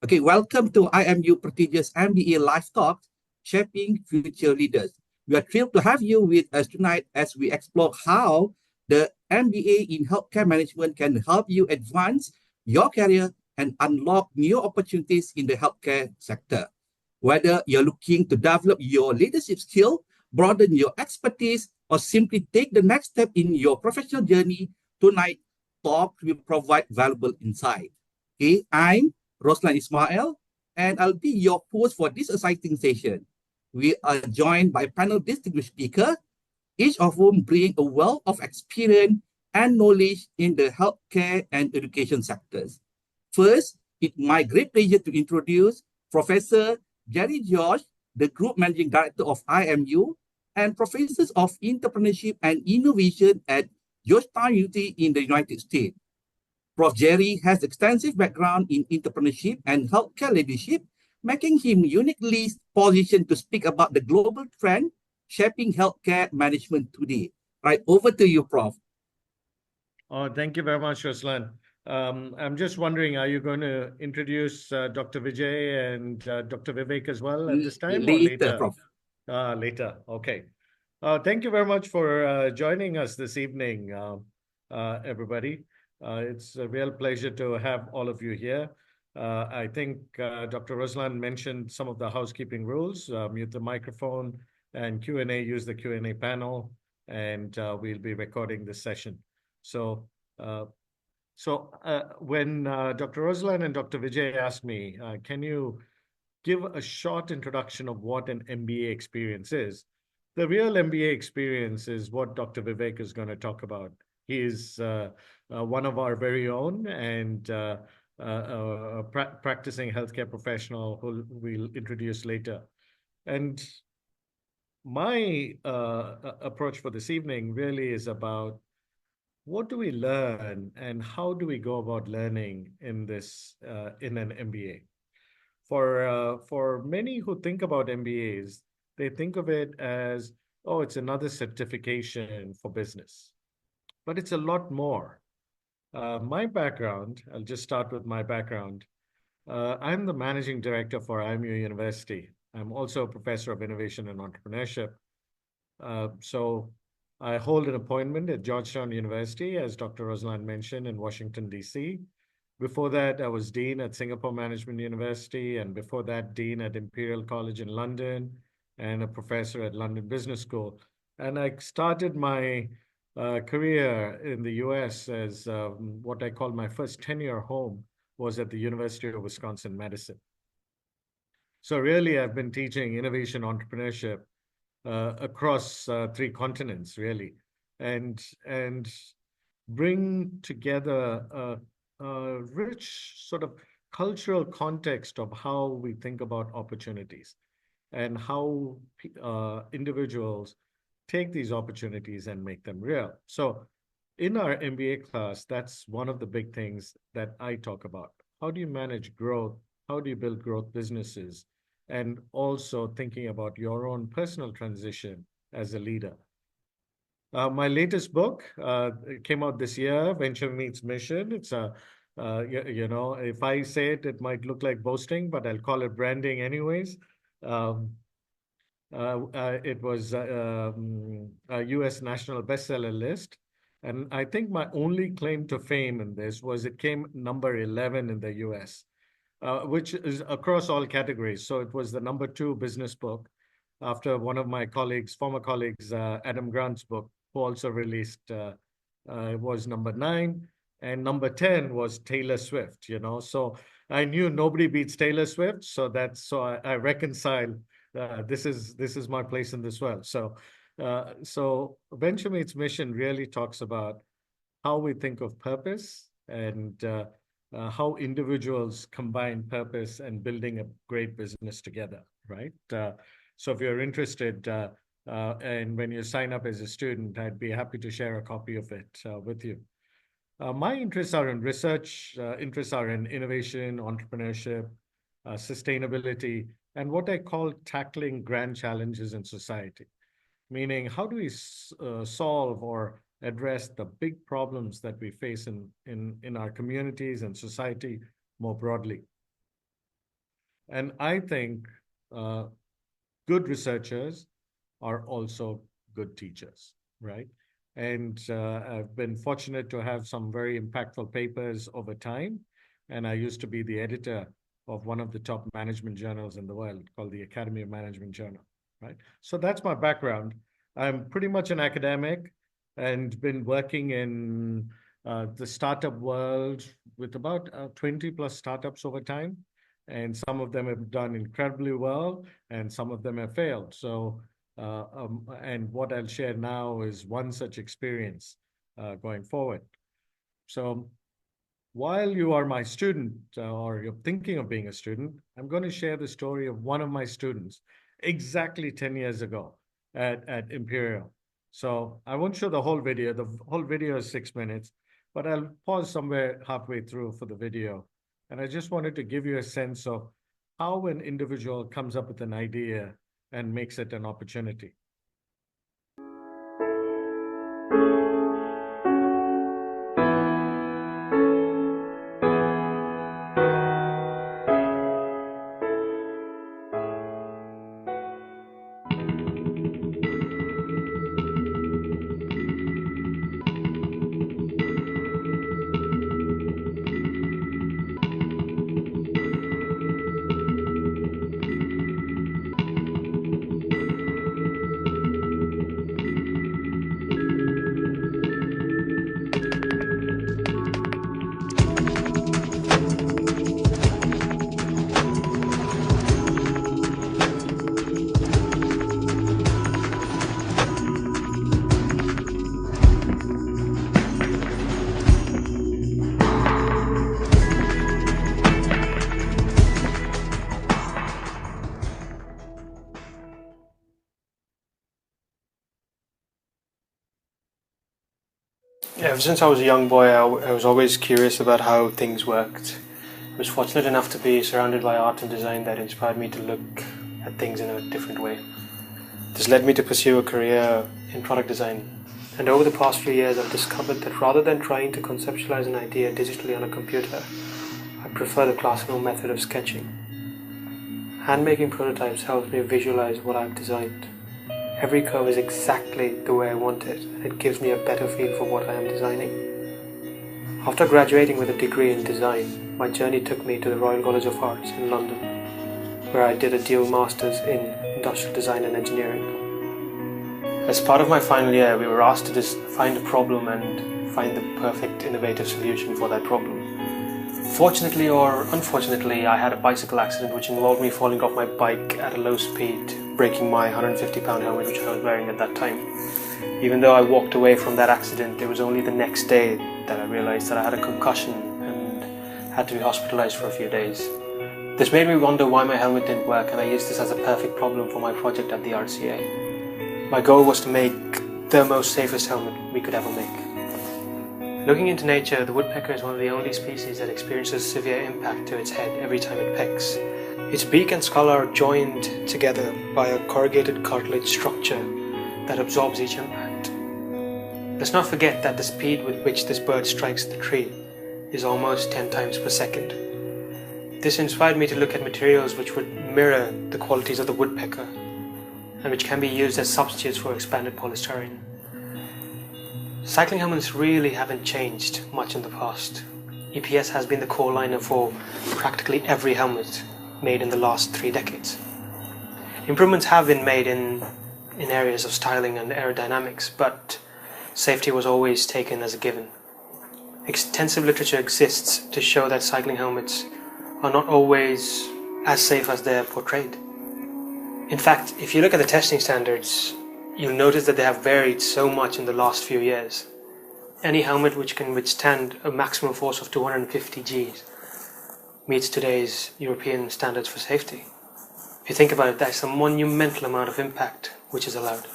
Okay, welcome to IMU Prestigious MBA Live Talk, Shaping Future Leaders. We are thrilled to have you with us tonight as we explore how the MBA in healthcare management can help you advance your career and unlock new opportunities in the healthcare sector. Whether you're looking to develop your leadership skill, broaden your expertise, or simply take the next step in your professional journey, tonight talk will provide valuable insight. Okay, I'm Roslan Ismail, and I'll be your host for this exciting session. We are joined by panel distinguished speakers, each of whom bring a wealth of experience and knowledge in the healthcare and education sectors. First, it's my great pleasure to introduce Professor George, the Group Managing Director of IMU and Professor of Entrepreneurship and Innovation at Georgetown University in the United States. Prof. Jerry has extensive background in entrepreneurship and healthcare leadership, making him uniquely positioned to speak about the global trend shaping healthcare management today. Right, over to you, Prof. Oh, thank you very much, Ruslan. I'm just wondering, are you going to introduce Dr. Vijay and Dr. Vivek as well at this time or Later, later? Prof. Later. Okay. Thank you very much for joining us this evening, everybody. It's a real pleasure to have all of you here. I think Dr. Ruslan mentioned some of the housekeeping rules. Mute the microphone and Q&A, use the Q&A panel, and we'll be recording this session. So, when Dr. Ruslan and Dr. Vijay asked me, can you give a short introduction of what an MBA experience is? The real MBA experience is what Dr. Vivek is going to talk about. He is one of our very own and practicing healthcare professional who we'll introduce later. And my approach for this evening really is about what do we learn and how do we go about learning in this in an MBA? For many who think about MBAs, they think of it as, oh, it's another certification for business. But it's a lot more. My background, I'll just start with my background. I'm the managing director for IMU University. I'm also a professor of innovation and entrepreneurship. So I hold an appointment at Georgetown University, as Dr. Ruslan mentioned, in Washington, D.C. Before that, I was dean at Singapore Management University, and before that, dean at Imperial College in London, and a professor at London Business School. And I started my career in the US as what I call my first tenure home was at the University of Wisconsin-Madison. So really, I've been teaching innovation entrepreneurship across 3 continents, really, and bring together a rich sort of cultural context of how we think about opportunities and how individuals take these opportunities and make them real. So in our MBA class, that's one of the big things that I talk about. How do you manage growth? How do you build growth businesses? And also thinking about your own personal transition as a leader. My latest book came out this year, Venture Meets Mission. It's a, if I say it, it might look like boasting, but I'll call it branding anyways. It was a US national bestseller list. And I think my only claim to fame in this was it came number 11 in the US, which is across all categories. So it was the number 2 business book after one of my colleagues, former colleagues, Adam Grant's book, who also released, was number 9. And number 10 was Taylor Swift, So I knew nobody beats Taylor Swift. So I reconcile this is my place in this world. So Venture Meets Mission really talks about how we think of purpose and how individuals combine purpose and building a great business together, right? So if you're interested, and when you sign up as a student, I'd be happy to share a copy of it with you. My interests are in research, interests are in innovation, entrepreneurship, sustainability, and what I call tackling grand challenges in society. Meaning, how do we solve or address the big problems that we face in our communities and society more broadly? And I think good researchers are also good teachers, right? And I've been fortunate to have some very impactful papers over time. And I used to be the editor of one of the top management journals in the world called the Academy of Management Journal, right? So that's my background. I'm pretty much an academic and been working in the startup world with about 20 plus startups over time. And some of them have done incredibly well, and some of them have failed. So, and what I'll share now is one such experience going forward. So, while you are my student or you're thinking of being a student, I'm going to share the story of one of my students exactly 10 years ago at Imperial. So I won't show the whole video. The whole video is 6 minutes, but I'll pause somewhere halfway through for the video. And I just wanted to give you a sense of how an individual comes up with an idea and makes it an opportunity. Ever since I was a young boy, I was always curious about how things worked. I was fortunate enough to be surrounded by art and design that inspired me to look at things in a different way. This led me to pursue a career in product design. And over the past few years, I've discovered that rather than trying to conceptualize an idea digitally on a computer, I prefer the classical method of sketching. Hand-making prototypes helps me visualize what I've designed. Every curve is exactly the way I want it, and it gives me a better feel for what I am designing. After graduating with a degree in design, my journey took me to the Royal College of Arts in London, where I did a dual Masters in Industrial Design and Engineering. As part of my final year, we were asked to just find a problem and find the perfect innovative solution for that problem. Fortunately or unfortunately, I had a bicycle accident which involved me falling off my bike at a low speed, breaking my 150-pound helmet which I was wearing at that time. Even though I walked away from that accident, it was only the next day that I realized that I had a concussion and had to be hospitalized for a few days. This made me wonder why my helmet didn't work, and I used this as a perfect problem for my project at the RCA. My goal was to make the most safest helmet we could ever make. Looking into nature, the woodpecker is one of the only species that experiences severe impact to its head every time it pecks. Its beak and skull are joined together by a corrugated cartilage structure that absorbs each impact. Let's not forget that the speed with which this bird strikes the tree is almost 10 times per second. This inspired me to look at materials which would mirror the qualities of the woodpecker and which can be used as substitutes for expanded polystyrene. Cycling helmets really haven't changed much in the past. EPS has been the core liner for practically every helmet made in the last 3 decades. Improvements have been made in areas of styling and aerodynamics, but safety was always taken as a given. Extensive literature exists to show that cycling helmets are not always as safe as they're portrayed. In fact, if you look at the testing standards, you'll notice that they have varied so much in the last few years. Any helmet which can withstand a maximum force of 250 Gs meets today's European standards for safety. If you think about it, that's a monumental amount of impact which is allowed.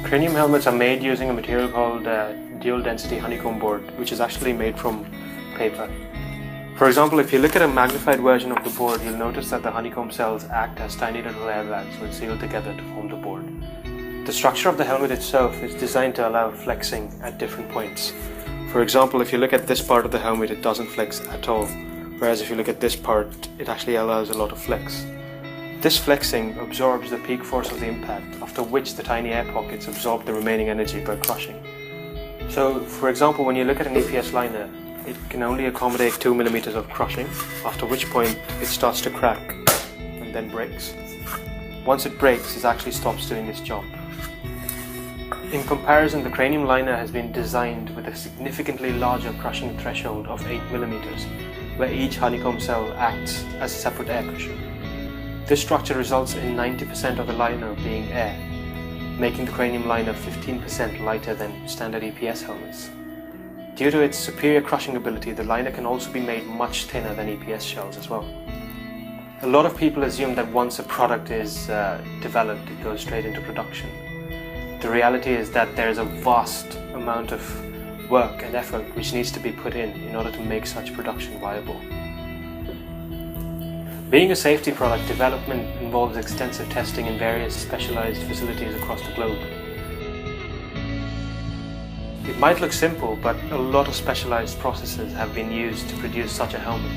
Cranium helmets are made using a material called dual density honeycomb board, which is actually made from paper. For example, if you look at a magnified version of the board, you'll notice that the honeycomb cells act as tiny little airbags when sealed together to form the board. The structure of the helmet itself is designed to allow flexing at different points. For example, if you look at this part of the helmet, it doesn't flex at all, whereas if you look at this part, it actually allows a lot of flex. This flexing absorbs the peak force of the impact, after which the tiny air pockets absorb the remaining energy by crushing. So, for example, when you look at an EPS liner, it can only accommodate 2 millimeters of crushing, after which point it starts to crack and then breaks. Once it breaks, it actually stops doing its job. In comparison, the cranium liner has been designed with a significantly larger crushing threshold of 8 millimeters, where each honeycomb cell acts as a separate air cushion. This structure results in 90% of the liner being air, making the cranium liner 15% lighter than standard EPS helmets. Due to its superior crushing ability, the liner can also be made much thinner than EPS shells as well. A lot of people assume that once a product is developed, it goes straight into production. The reality is that there is a vast amount of work and effort which needs to be put in order to make such production viable. Being a safety product, development involves extensive testing in various specialized facilities across the globe. It might look simple, but a lot of specialized processes have been used to produce such a helmet.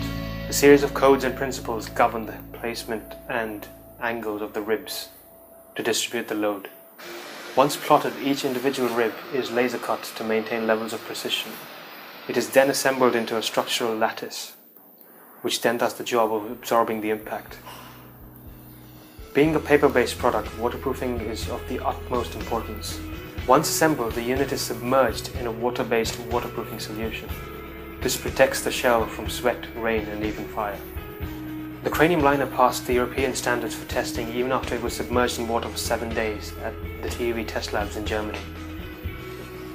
A series of codes and principles govern the placement and angles of the ribs to distribute the load. Once plotted, each individual rib is laser cut to maintain levels of precision. It is then assembled into a structural lattice, which then does the job of absorbing the impact. Being a paper-based product, waterproofing is of the utmost importance. Once assembled, the unit is submerged in a water-based waterproofing solution. This protects the shell from sweat, rain, and even fire. The cranium liner passed the European standards for testing even after it was submerged in water for 7 days at the TUV test labs in Germany.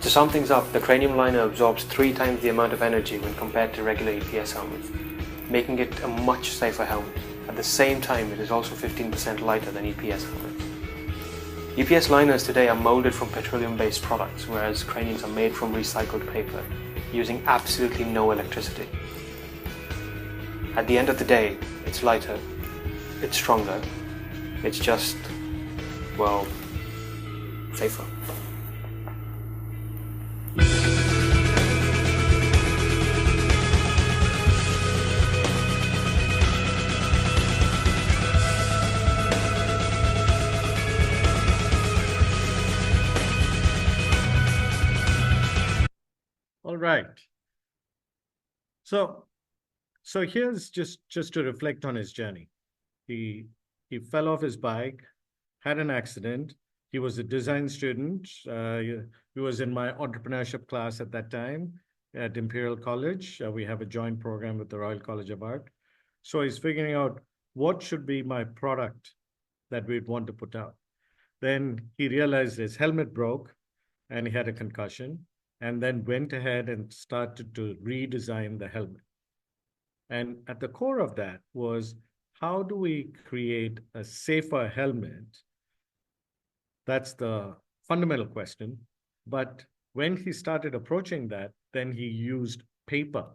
To sum things up, the cranium liner absorbs 3 times the amount of energy when compared to regular EPS helmets, making it a much safer helmet. At the same time, it is also 15% lighter than EPS helmets. EPS liners today are molded from petroleum-based products, whereas craniums are made from recycled paper, using absolutely no electricity. At the end of the day, it's lighter, it's stronger, it's just, well, safer. All right. So here's just to reflect on his journey. He fell off his bike, had an accident. He was a design student. He was in my entrepreneurship class at that time at Imperial College. We have a joint program with the Royal College of Art. So he's figuring out what should be my product that we'd want to put out. Then he realized his helmet broke and he had a concussion, and then went ahead and started to redesign the helmet. And at the core of that was, how do we create a safer helmet? That's the fundamental question. But when he started approaching that, then he used paper.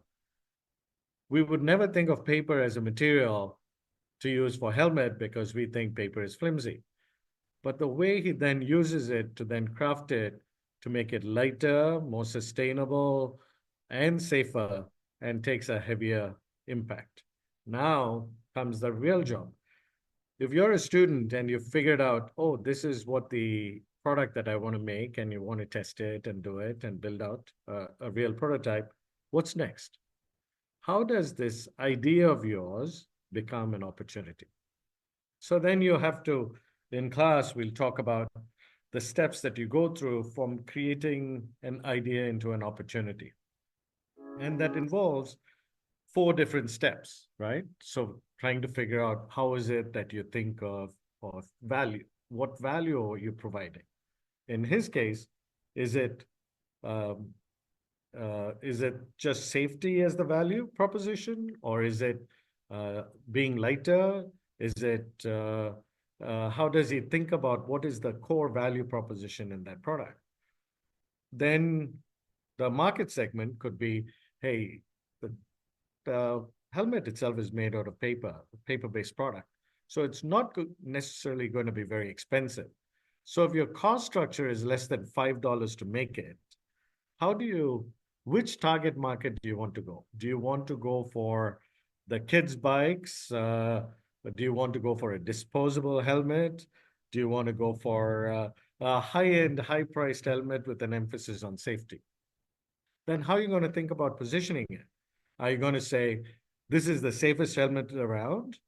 We would never think of paper as a material to use for helmet because we think paper is flimsy. But the way he then uses it to then craft it to make it lighter, more sustainable, and safer, and takes a heavier impact. Now comes the real job. If you're a student and you've figured out, oh, this is what the product that I want to make, and you want to test it and do it and build out a real prototype, what's next? How does this idea of yours become an opportunity? So then you have to, in class, we'll talk about the steps that you go through from creating an idea into an opportunity. And that involves 4 different steps, right? So trying to figure out how is it that you think of value? What value are you providing? In his case, is it just safety as the value proposition, or is it being lighter? Is it how does he think about what is the core value proposition in that product? Then the market segment could be, hey, helmet itself is made out of paper-based product. So it's not necessarily going to be very expensive. So if your cost structure is less than $5 to make it, which target market do you want to go? Do you want to go for the kids' bikes? Do you want to go for a disposable helmet? Do you want to go for a high-end, high-priced helmet with an emphasis on safety? Then how are you going to think about positioning it? Are you going to say, this is the safest helmet around?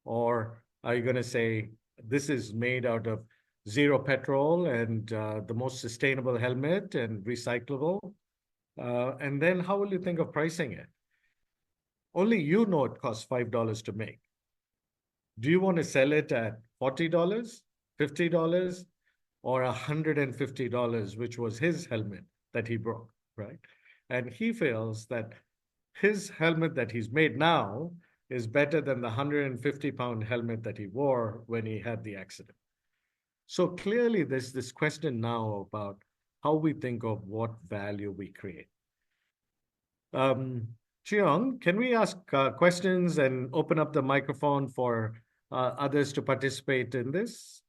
Or are you going to say, this is made out of zero petrol and the most sustainable helmet and recyclable? And then how will you think of pricing it? Only you know it costs $5 to make. Do you want to sell it at $40, $50, or $150, which was his helmet that he broke, right? And he feels that his helmet that he's made now is better than the 150-pound helmet that he wore when he had the accident. So clearly there's this question now about how we think of what value we create. Chiong, can we ask questions and open up the microphone for others to participate in this?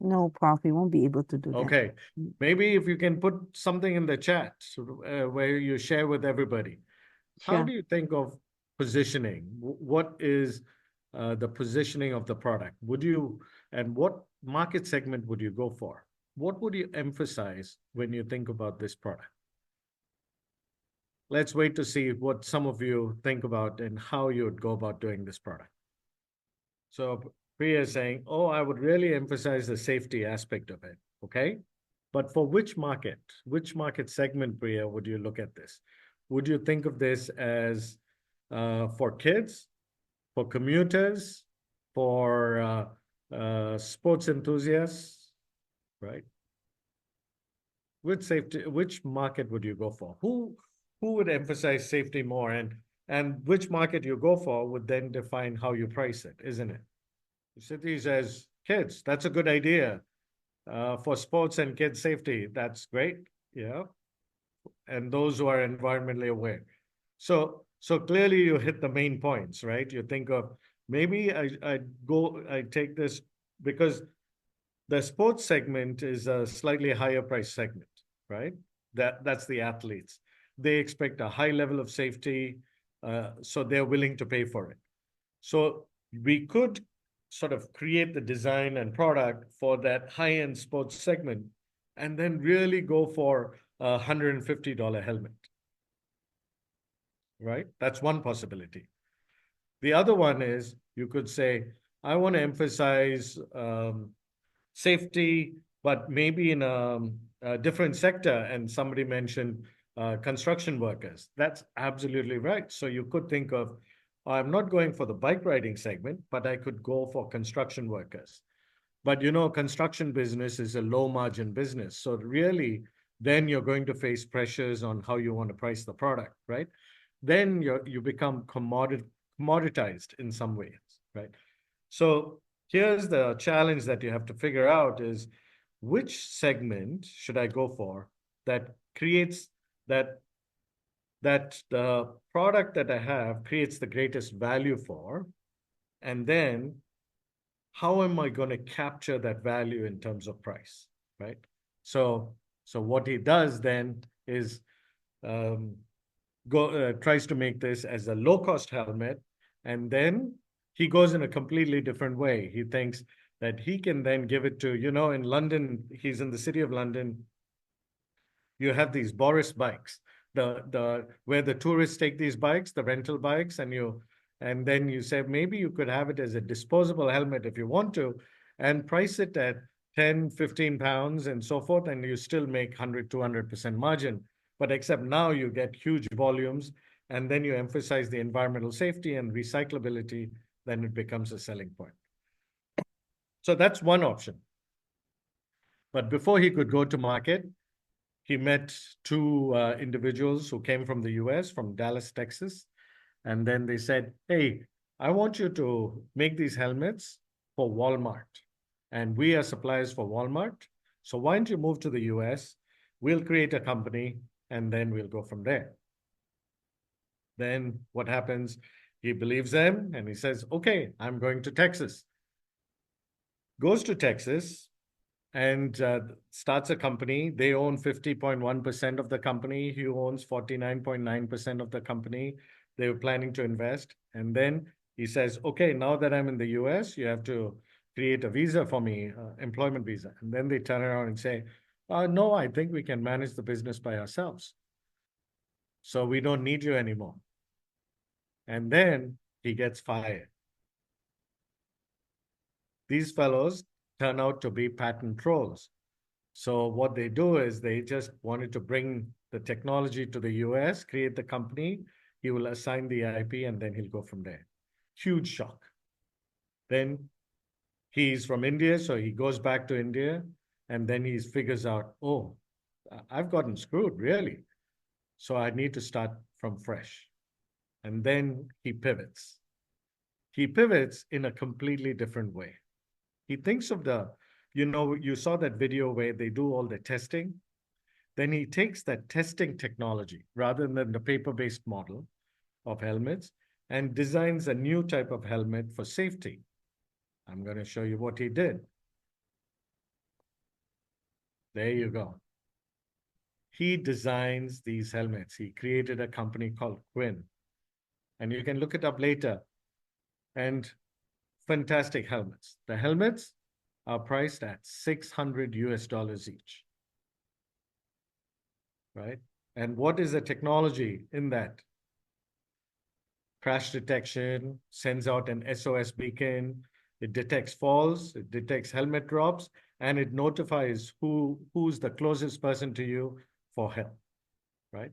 No, Prof, we won't be able to do that. Okay, maybe if you can put something in the chat where you share with everybody. How Sure. do you think of positioning? What is the positioning of the product? And what market segment would you go for? What would you emphasize when you think about this product? Let's wait to see what some of you think about and how you would go about doing this product. So Priya is saying, oh, I would really emphasize the safety aspect of it, okay? But for which market segment, Priya, would you look at this? Would you think of this as for kids, for commuters, for sports enthusiasts, right? Which market would you go for? Who would emphasize safety more, and which market you go for would then define how you price it, isn't it? City says, kids, that's a good idea. For sports and kids safety, that's great, yeah. And those who are environmentally aware. So clearly you hit the main points, right? You think of, maybe I take this because the sports segment is a slightly higher price segment, right? That's the athletes. They expect a high level of safety, so they're willing to pay for it. So we could sort of create the design and product for that high-end sports segment and then really go for a $150 helmet, right? That's one possibility. The other one is you could say, I want to emphasize safety, but maybe in a different sector. And somebody mentioned construction workers. That's absolutely right. So you could think of, I'm not going for the bike riding segment, but I could go for construction workers. But you know, construction business is a low margin business. So really, then you're going to face pressures on how you want to price the product, right? Then you become commoditized in some ways, right? So here's the challenge that you have to figure out is, which segment should I go for that creates that the product that I have creates the greatest value for, and then how am I going to capture that value in terms of price, right? So what he does then is tries to make this as a low-cost helmet, and then he goes in a completely different way. He thinks that he can then give it to, you know, in London, he's in the city of London, you have these Boris bikes, where the tourists take these bikes, the rental bikes, and then you say, maybe you could have it as a disposable helmet if you want to, and price it at 10, 15 pounds and so forth, and you still make 100, 200% margin. But except now you get huge volumes, and then you emphasize the environmental safety and recyclability, then it becomes a selling point. So that's one option. But before he could go to market, he met two individuals who came from the US, from Dallas, Texas. And then they said, hey, I want you to make these helmets for Walmart. And we are suppliers for Walmart. So why don't you move to the US? We'll create a company, and then we'll go from there. Then what happens? He believes them and he says, okay, I'm going to Texas. Goes to Texas and starts a company. They own 50.1% of the company. He owns 49.9% of the company. They were planning to invest. And then he says, okay, now that I'm in the US, you have to create a visa for me, employment visa. And then they turn around and say, no, I think we can manage the business by ourselves. So we don't need you anymore. And then he gets fired. These fellows turn out to be patent trolls. So what they do is they just wanted to bring the technology to the US, create the company. He will assign the IP and then he'll go from there. Huge shock. Then he's from India, so he goes back to India and then he figures out, oh, I've gotten screwed, really. So I need to start from fresh. And then he pivots. He pivots in a completely different way. He thinks of you saw that video where they do all the testing. Then he takes that testing technology rather than the paper-based model of helmets and designs a new type of helmet for safety. I'm going to show you what he did. There you go. He designs these helmets. He created a company called Quinn. And you can look it up later. And fantastic helmets. The helmets are priced at $600 US each. Right? And what is the technology in that? Crash detection, sends out an SOS beacon, it detects falls, it detects helmet drops, and it notifies who's the closest person to you for help, right?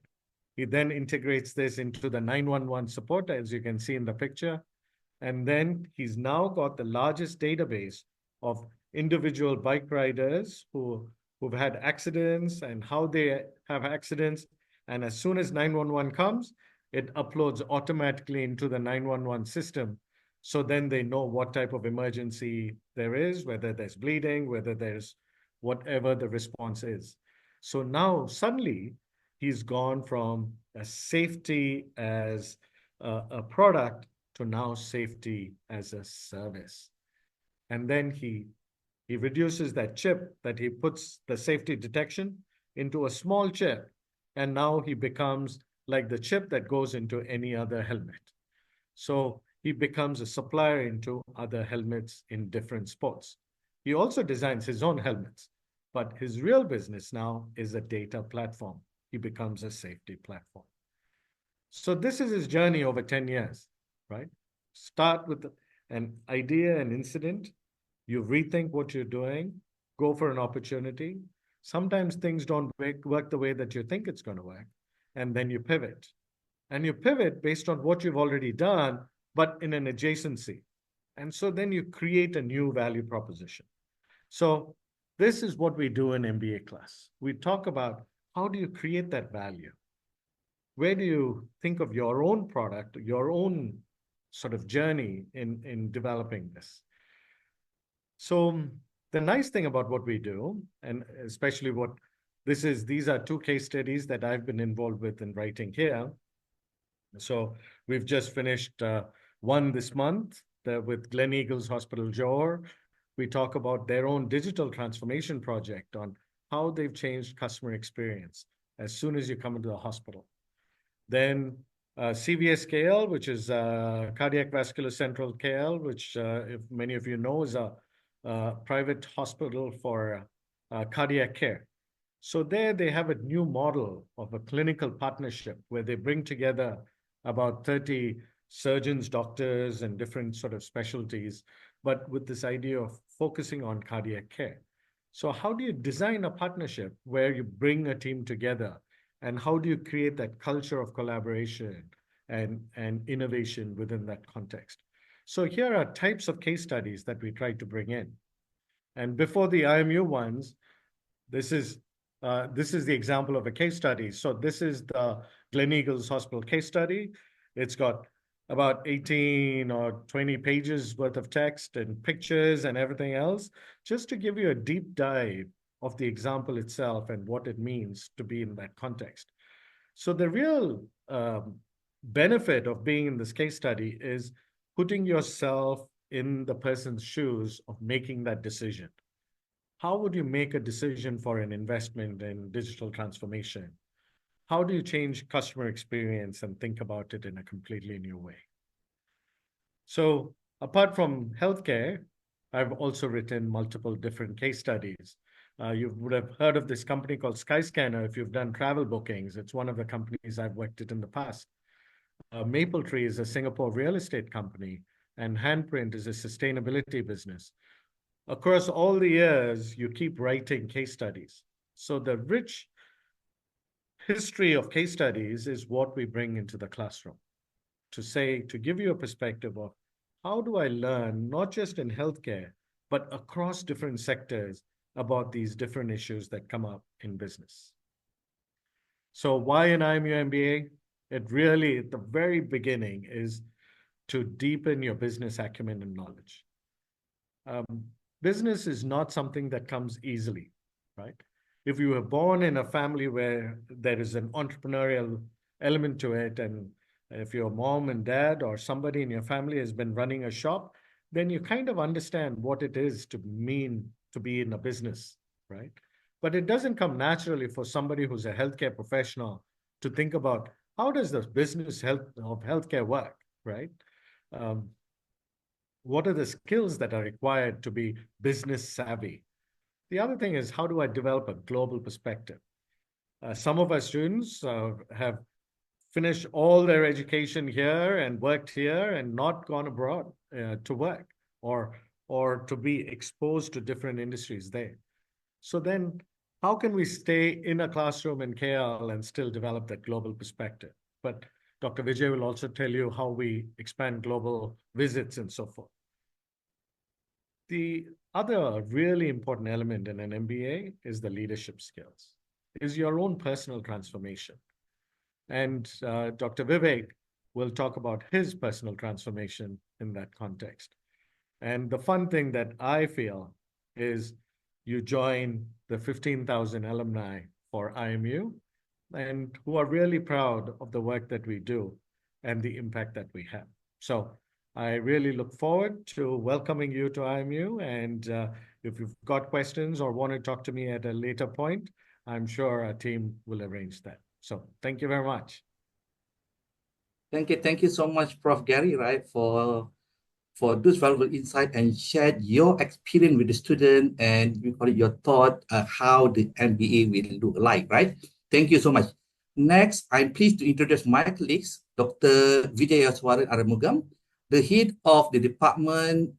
He then integrates this into the 911 support, as you can see in the picture. And then he's now got the largest database of individual bike riders who've had accidents and how they have accidents. And as soon as 911 comes, it uploads automatically into the 911 system. So then they know what type of emergency there is, whether there's bleeding, whether there's whatever the response is. So now suddenly he's gone from a safety as a product to now safety as a service. And then he reduces that chip that he puts the safety detection into a small chip. And now he becomes like the chip that goes into any other helmet. So he becomes a supplier into other helmets in different sports. He also designs his own helmets, but his real business now is a data platform. He becomes a safety platform. So this is his journey over 10 years, right? Start with an idea, an incident. You rethink what you're doing, go for an opportunity. Sometimes things don't work the way that you think it's going to work. And then you pivot. And you pivot based on what you've already done, but in an adjacency. And so then you create a new value proposition. So this is what we do in MBA class. We talk about how do you create that value? Where do you think of your own product, your own sort of journey in developing this? So the nice thing about what we do, and especially these are two case studies that I've been involved with in writing here. So we've just finished one this month with Gleneagles Hospital, Johor. We talk about their own digital transformation project on how they've changed customer experience as soon as you come into the hospital. Then CVS KL, which is Cardiac Vascular Central KL, which if many of you know is a private hospital for cardiac care. So there they have a new model of a clinical partnership where they bring together about 30 surgeons, doctors, and different sort of specialties, but with this idea of focusing on cardiac care. So how do you design a partnership where you bring a team together, and how do you create that culture of collaboration and innovation within that context? So here are types of case studies that we try to bring in. And before the IMU ones, this is the example of a case study. So this is the Gleneagles Hospital case study. It's got about 18 or 20 pages worth of text and pictures and everything else, just to give you a deep dive of the example itself and what it means to be in that context. So the real benefit of being in this case study is putting yourself in the person's shoes of making that decision. How would you make a decision for an investment in digital transformation? How do you change customer experience and think about it in a completely new way? So apart from healthcare, I've also written multiple different case studies. You would have heard of this company called Skyscanner if you've done travel bookings. It's one of the companies I've worked at in the past. Mapletree is a Singapore real estate company, and Handprint is a sustainability business. Across all the years, you keep writing case studies. So the rich history of case studies is what we bring into the classroom to give you a perspective of how do I learn, not just in healthcare, but across different sectors about these different issues that come up in business. So why an IMU MBA? It really, at the very beginning, is to deepen your business acumen and knowledge. Business is not something that comes easily, right? If you were born in a family where there is an entrepreneurial element to it, and if your mom and dad or somebody in your family has been running a shop, then you kind of understand what it is to mean to be in a business, right? But it doesn't come naturally for somebody who's a healthcare professional to think about how does the business of healthcare work, right? What are the skills that are required to be business savvy? The other thing is, how do I develop a global perspective? Some of our students have finished all their education here and worked here and not gone abroad to work or to be exposed to different industries there. So then how can we stay in a classroom in KL and still develop that global perspective? But Dr. Vijay will also tell you how we expand global visits and so forth. The other really important element in an MBA is the leadership skills, is your own personal transformation. And Dr. Vivek will talk about his personal transformation in that context. And the fun thing that I feel is you join the 15,000 alumni for IMU and who are really proud of the work that we do and the impact that we have. So I really look forward to welcoming you to IMU. And if you've got questions or want to talk to me at a later point, I'm sure our team will arrange that. So thank you very much. Thank you so much, Prof. Gary, right, for those valuable insight and shared your experience with the student and your thought how the MBA will look like, right? Thank you so much. Next, I'm pleased to introduce my colleagues, Dr. Vijayesvaran Arumugam, the head of the Department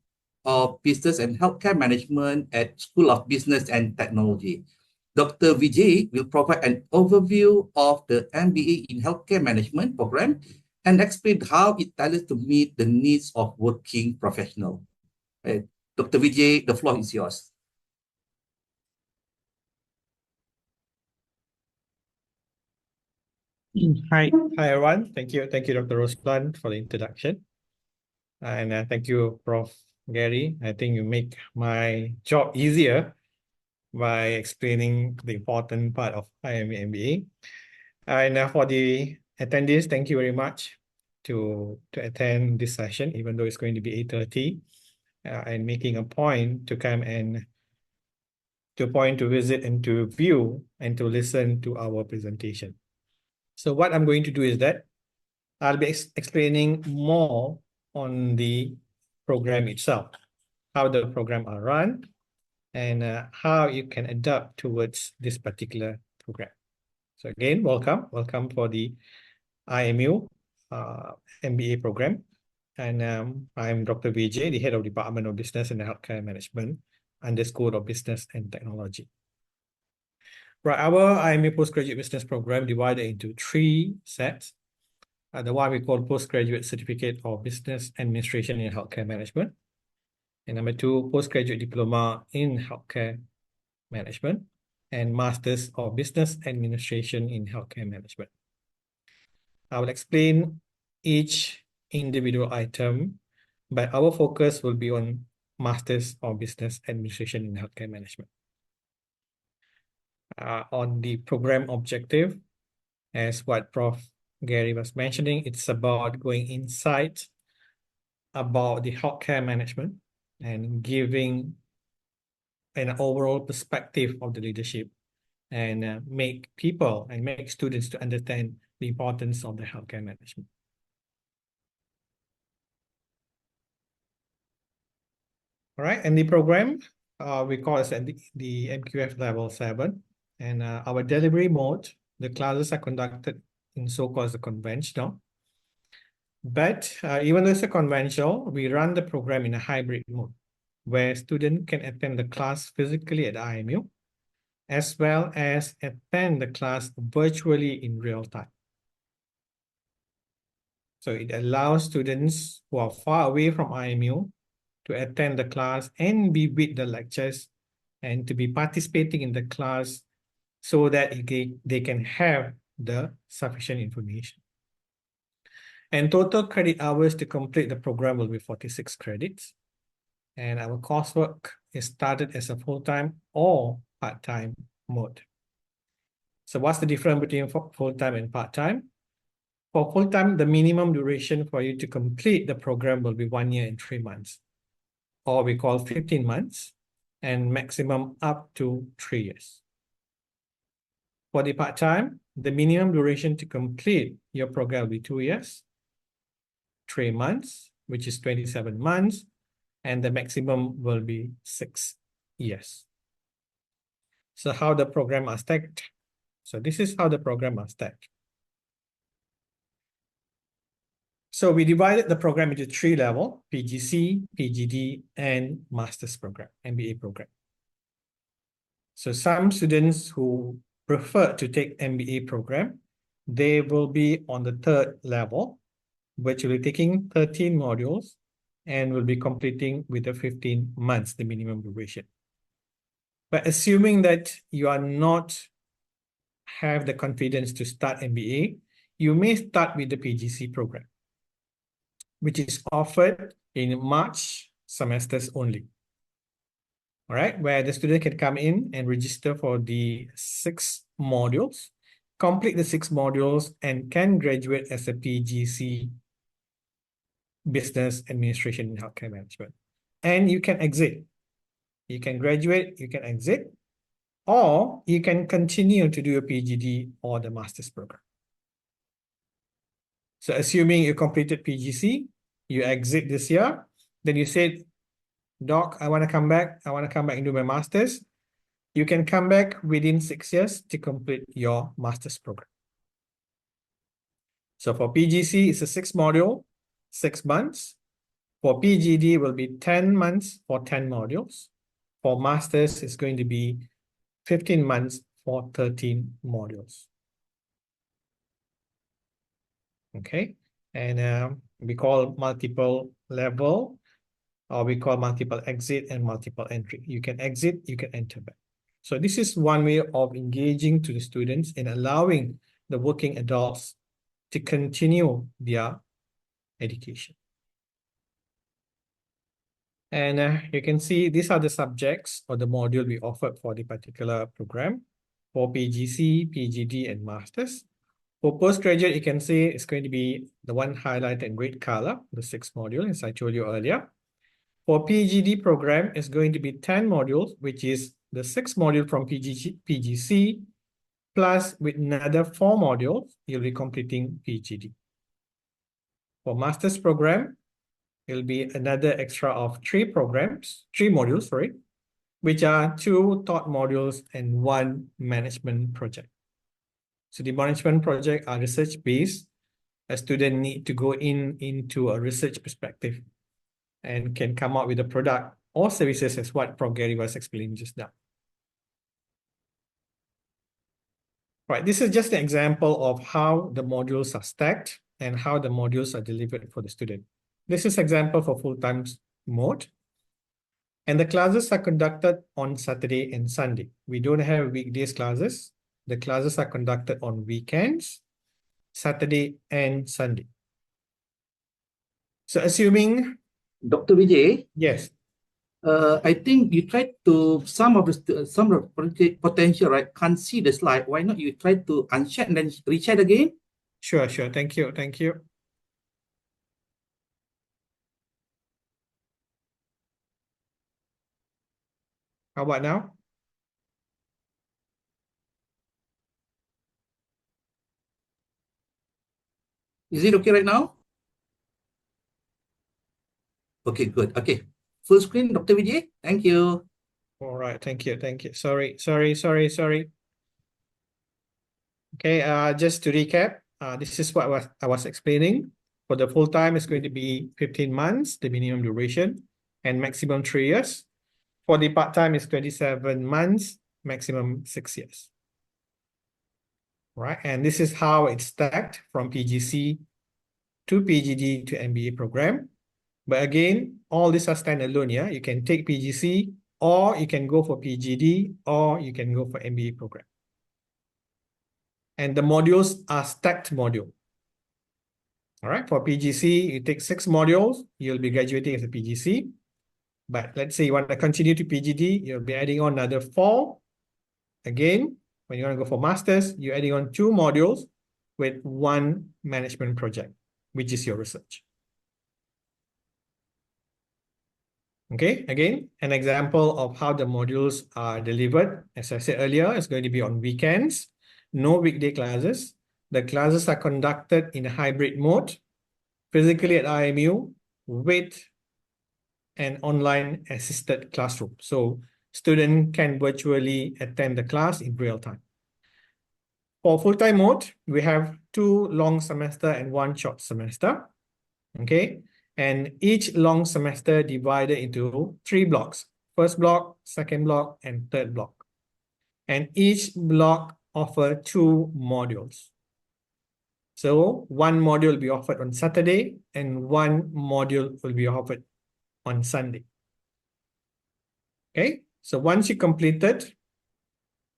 of Business and Healthcare Management at School of Business and Technology. Dr. Vijay will provide an overview of the MBA in Healthcare Management program and explain how it tailors to meet the needs of working professionals. Dr. Vijay, the floor is yours. Hi everyone. Thank you, Dr. Roslan, for the introduction. And thank you, Prof. Gary. I think you make my job easier by explaining the important part of IME MBA. And for the attendees, thank you very much to attend this session, even though it's going to be 8:30, and making a point to come and to visit and to view and to listen to our presentation. So what I'm going to do is that I'll be explaining more on the program itself, how the program are run, and how you can adapt towards this particular program. So again, welcome for the IMU MBA program. And I'm Dr. Vijay, the head of Department of Business and Healthcare Management under School of Business and Technology. Right, our IMU postgraduate business program divided into 3 sets. The one we call postgraduate certificate of business administration in healthcare management. And number 2, postgraduate diploma in healthcare management and masters of business administration in healthcare management. I will explain each individual item, but our focus will be on masters of business administration in healthcare management. On the program objective, as what Prof. Gary was mentioning, it's about going inside about the healthcare management and giving an overall perspective of the leadership and make people and make students to understand the importance of the healthcare management. All right, and the program we call it the MQF level 7, and our delivery mode, the classes are conducted in so-called the conventional. But even though it's a conventional, we run the program in a hybrid mode, where students can attend the class physically at IMU, as well as attend the class virtually in real time. So it allows students who are far away from IMU to attend the class and be with the lectures and to be participating in the class so that they can have the sufficient information. And total credit hours to complete the program will be 46 credits. And our coursework is started as a full-time or part-time mode. So what's the difference between full-time and part-time? For full-time, the minimum duration for you to complete the program will be 1 year and 3 months, or we call 15 months, and maximum up to 3 years. For the part-time, the minimum duration to complete your program will be 2 years, 3 months, which is 27 months, and the maximum will be 6 years. So how the program are stacked? So this is how the program are stacked. So we divided the program into 3 levels: PGC, PGD, and Master's program, MBA program. So some students who prefer to take MBA program, they will be on the 3rd level, which will be taking 13 modules and will be completing with the 15 months, the minimum duration. But assuming that you are not have the confidence to start MBA, you may start with the PGC program, which is offered in March semesters only. All right, where the student can come in and register for the 6 modules, complete the 6 modules, and can graduate as a PGC Business Administration in Healthcare Management. And you can exit. You can graduate, you can exit, or you can continue to do a PGD or the Master's program. So assuming you completed PGC, you exit this year, then you said, Doc, I want to come back. I want to come back and do my Master's. You can come back within 6 years to complete your Master's program. So for PGC, it's a 6 module, 6 months. For PGD, will be 10 months for 10 modules. For Master's, it's going to be 15 months for 13 modules. Okay, and we call multiple level, or we call multiple exit and multiple entry. You can exit, you can enter back. So this is one way of engaging to the students and allowing the working adults to continue their education. And you can see these are the subjects or the module we offered for the particular program for PGC, PGD, and Masters. For postgraduate, you can see it's going to be the one highlighted in red color, the 6th module, as I told you earlier. For PGD program, it's going to be 10 modules, which is the 6th module from PGC, plus with another 4 modules, you'll be completing PGD. For Master's program, it'll be another extra of 3 modules, sorry, which are 2 thought modules and 1 management project. So the management project are research-based. A student need to go into a research perspective and can come up with a product or services as what Prof. Gary was explaining just now. Right, this is just an example of how the modules are stacked and how the modules are delivered for the student. This is example for full-time mode. And the classes are conducted on Saturday and Sunday. We don't have weekdays classes. The classes are conducted on weekends, Saturday and Sunday. So assuming... Dr. Vijay? Yes. I think you tried to, some of the potential, right, can't see the slide. Why not you try to unshare and then reshare again? Sure. Thank you. How about now? Is it okay right now? Okay, good. Okay. Full screen, Dr. Vijay. Thank you. All right. Thank you. Sorry. Okay. Just to recap, this is what I was explaining. For the full time, it's going to be 15 months, the minimum duration, and maximum 3 years. For the part time, it's 27 months, maximum 6 years. Right. And this is how it's stacked from PGC to PGD to MBA program. But again, all these are standalone. Yeah, you can take PGC, or you can go for PGD, or you can go for MBA program. And the modules are stacked module. All right, for PGC, you take 6 modules, you'll be graduating as a PGC. But let's say you want to continue to PGD, you'll be adding on another 4. Again, when you want to go for masters, you're adding on 2 modules with 1 management project, which is your research. Okay, again, an example of how the modules are delivered. As I said earlier, it's going to be on weekends, no weekday classes. The classes are conducted in a hybrid mode, physically at IMU with an online assisted classroom. So student can virtually attend the class in real time. For full-time mode, we have 2 long semester and 1 short semester. Okay. And each long semester divided into 3 blocks. First block, second block, and third block. And each block offers 2 modules. So 1 module will be offered on Saturday and 1 module will be offered on Sunday. Okay, so once you completed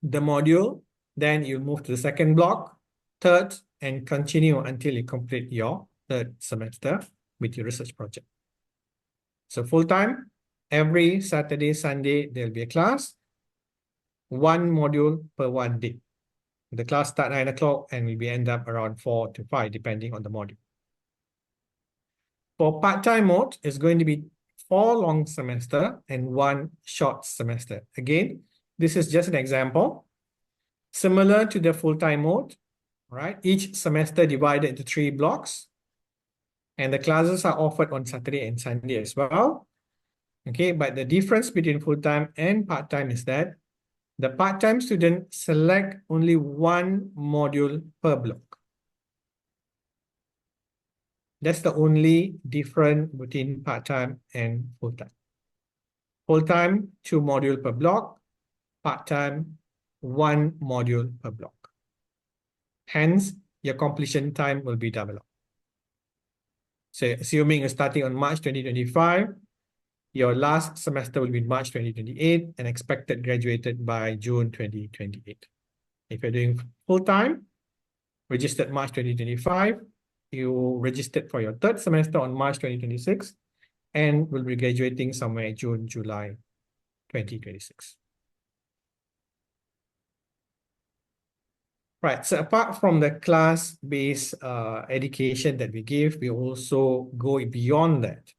the module, then you move to the second block, third, and continue until you complete your third semester with your research project. So full-time, every Saturday, Sunday, there'll be a class, 1 module per 1 day. The class start 9 o'clock and will be end up around 4 to 5, depending on the module. For part-time mode, it's going to be 4 long semester and 1 short semester. Again, this is just an example. Similar to the full-time mode, right? Each semester divided into 3 blocks. And the classes are offered on Saturday and Sunday as well. Okay, but the difference between full-time and part-time is that the part-time student select only 1 module per block. That's the only difference between part-time and full-time. Full-time, 2 modules per block. Part-time, 1 module per block. Hence, your completion time will be double up. So assuming you're starting on March 2025, your last semester will be March 2028 and expected graduated by June 2028. If you're doing full-time, registered March 2025, you registered for your third semester on March 2026 and will be graduating somewhere June, July 2026. Right, so apart from the class-based education that we give, we also go beyond that.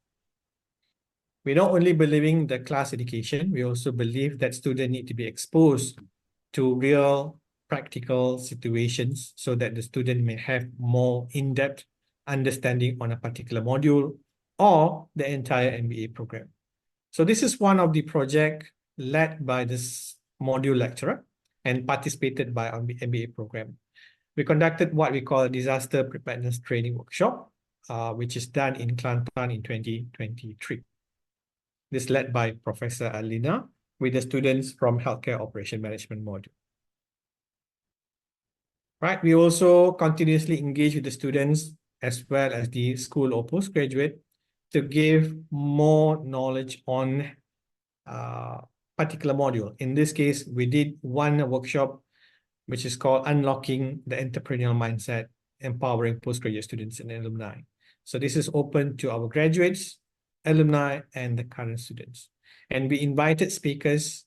We not only believe in the class education, we also believe that students need to be exposed to real practical situations so that the student may have more in-depth understanding on a particular module or the entire MBA program. So this is one of the projects led by this module lecturer and participated by our MBA program. We conducted what we call a disaster preparedness training workshop, which is done in Kelantan in 2023. This led by Professor Alina with the students from Healthcare Operation Management module. Right, we also continuously engage with the students as well as the school or postgraduate to give more knowledge on particular module. In this case, we did one workshop which is called Unlocking the Entrepreneurial Mindset, Empowering Postgraduate Students and Alumni. So this is open to our graduates, alumni, and the current students. And we invited speakers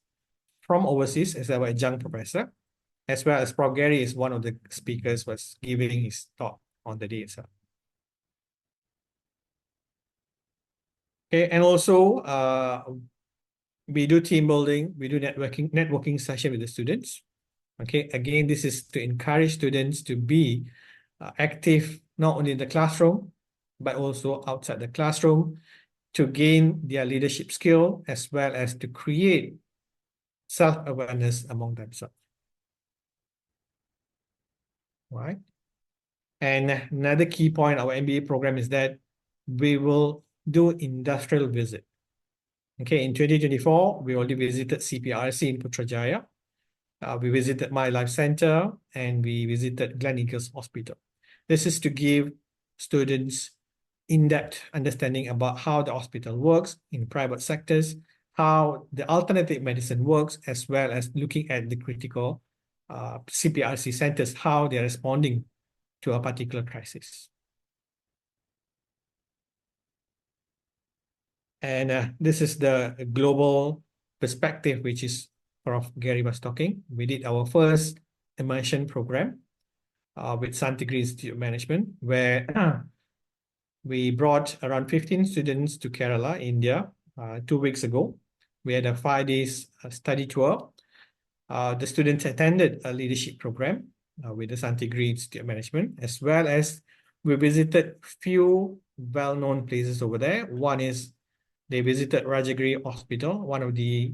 from overseas as our adjunct professor, as well as Prof. Gary is one of the speakers was giving his talk on the day itself. Okay, and also we do team building, we do networking session with the students. Okay, again, this is to encourage students to be active not only in the classroom, but also outside the classroom to gain their leadership skill as well as to create self-awareness among themselves. Right? And another key point of our MBA program is that we will do industrial visit. Okay, in 2024, we already visited CPRC in Putrajaya. We visited My Life Center and we visited Gleneagles Hospital. This is to give students in-depth understanding about how the hospital works in private sectors, how the alternative medicine works, as well as looking at the critical CPRC centers, how they're responding to a particular crisis. And this is the global perspective, which is Prof. Gary was talking. We did our first immersion program with Santigri Institute of Management, where we brought around 15 students to Kerala, India, 2 weeks ago. We had a 5 days study tour. The students attended a leadership program with the Santigri Institute of Management, as well as we visited few well-known places over there. One is they visited Rajagiri Hospital, one of the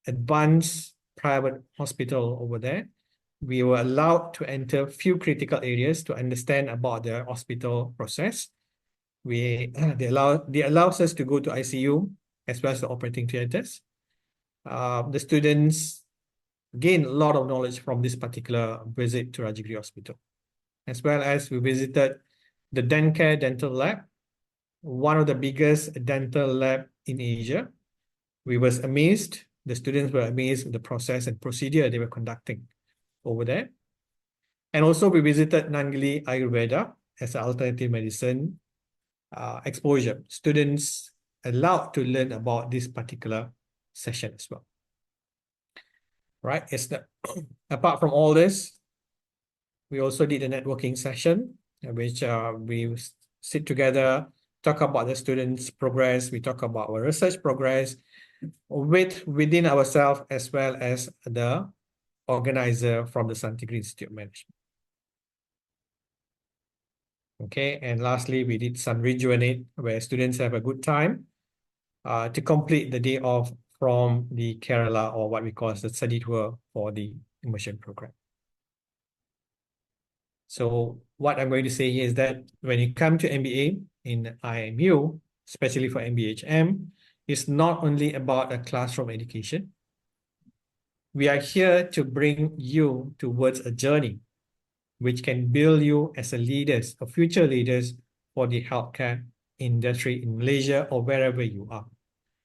advanced private hospital over there. We were allowed to enter few critical areas to understand about the hospital process. They allows us to go to ICU as well as the operating theaters. The students gain a lot of knowledge from this particular visit to Rajagiri Hospital, as well as we visited the Dencare Dental Lab, one of the biggest dental lab in Asia. We was amazed. The students were amazed with the process and procedure they were conducting over there. And also we visited Nangili Ayurveda as an alternative medicine exposure. Students allowed to learn about this particular session as well. Right? Apart from all this, we also did a networking session, which we sit together, talk about the students' progress, we talk about our research progress within ourselves as well as the organizer from the Santigri Institute of Management. Okay, and lastly, we did some rejuvenate where students have a good time to complete the day off from the Kerala, or what we call the study tour for the immersion program. So what I'm going to say here is that when you come to MBA in IMU, especially for MBHM, it's not only about a classroom education. We are here to bring you towards a journey which can build you as a leaders, or future leaders for the healthcare industry in Malaysia or wherever you are.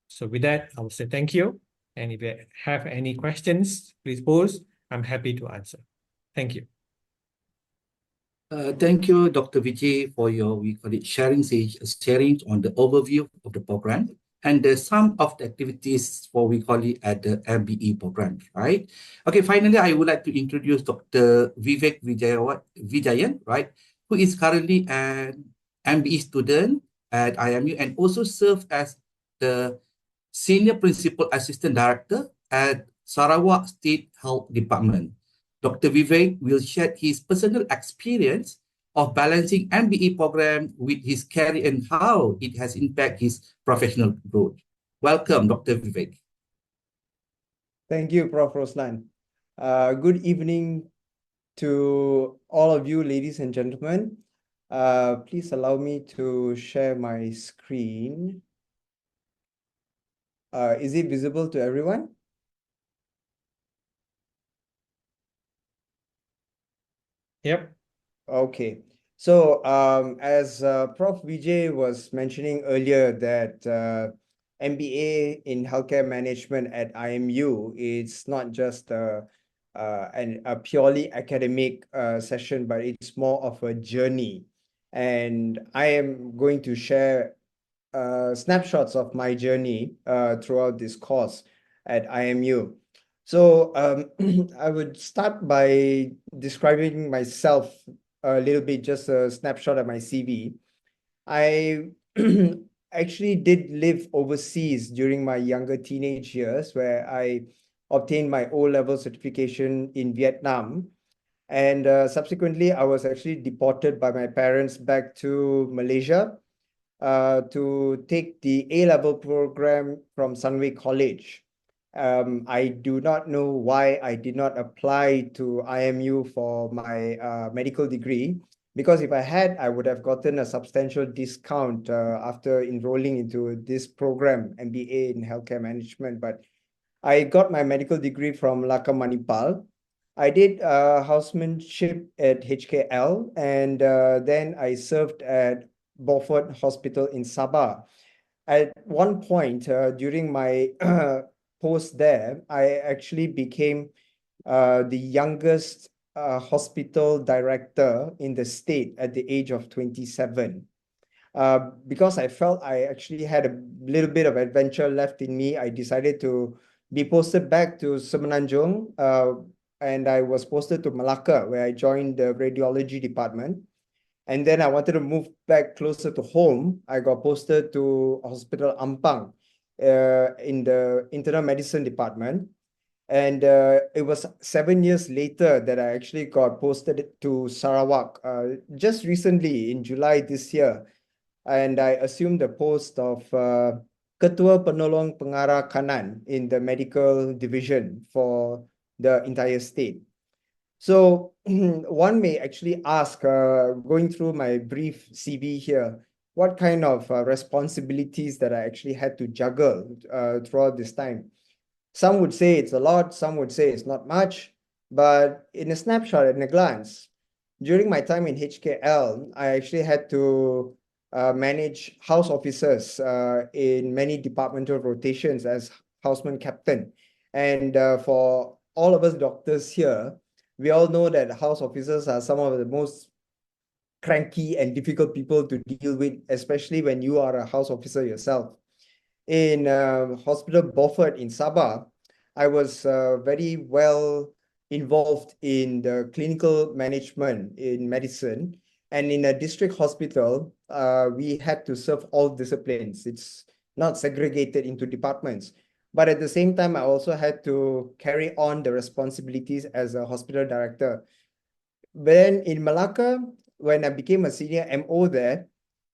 So with that, I will say thank you. And if you have any questions, please pose. I'm happy to answer. Thank you. Thank you, Dr. Vijay, for your sharing on the overview of the program and some of the activities for at the MBE program, right? Okay, finally, I would like to introduce Dr. Vivek Vijayan, right, who is currently an MBE student at IMU and also serves as the Senior Principal Assistant Director at Sarawak State Health Department. Dr. Vivek will share his personal experience of balancing MBA program with his career and how it has impacted his professional growth. Welcome, Dr. Vivek. Thank you, Prof. Roslan. Good evening to all of you, ladies and gentlemen. Please allow me to share my screen. Is it visible to everyone? Yep. Okay. So as Prof. Vijay was mentioning earlier that MBA in healthcare management at IMU is not just a purely academic session, but it's more of a journey. And I am going to share snapshots of my journey throughout this course at IMU. So I would start by describing myself a little bit, just a snapshot of my CV. I actually did live overseas during my younger teenage years, where I obtained my O-level certification in Vietnam. And subsequently, I was actually deported by my parents back to Malaysia to take the A-level program from Sunway College. I do not know why I did not apply to IMU for my medical degree, because if I had, I would have gotten a substantial discount after enrolling into this program, MBA in healthcare management. But I got my medical degree from Melaka Manipal. I did housemanship at HKL, and then I served at Beaufort Hospital in Sabah. At one point during my post there, I actually became the youngest hospital director in the state at the age of 27. Because I felt I actually had a little bit of adventure left in me, I decided to be posted back to Semenanjung, and I was posted to Malacca, where I joined the radiology department. And then I wanted to move back closer to home. I got posted to Hospital Ampang in the internal medicine department. And it was 7 years later that I actually got posted to Sarawak just recently in July this year. And I assumed the post of Ketua Penolong Pengarah Kanan in the medical division for the entire state. So one may actually ask, going through my brief CV here, what kind of responsibilities that I actually had to juggle throughout this time. Some would say it's a lot, some would say it's not much, but in a snapshot, in a glance, during my time in HKL, I actually had to manage house officers in many departmental rotations as houseman captain. And for all of us doctors here, we all know that house officers are some of the most cranky and difficult people to deal with, especially when you are a house officer yourself. In Hospital Beaufort in Sabah, I was very well involved in the clinical management in medicine. And in a district hospital, we had to serve all disciplines. It's not segregated into departments. But at the same time, I also had to carry on the responsibilities as a hospital director. But then in Malacca, when I became a senior MO there,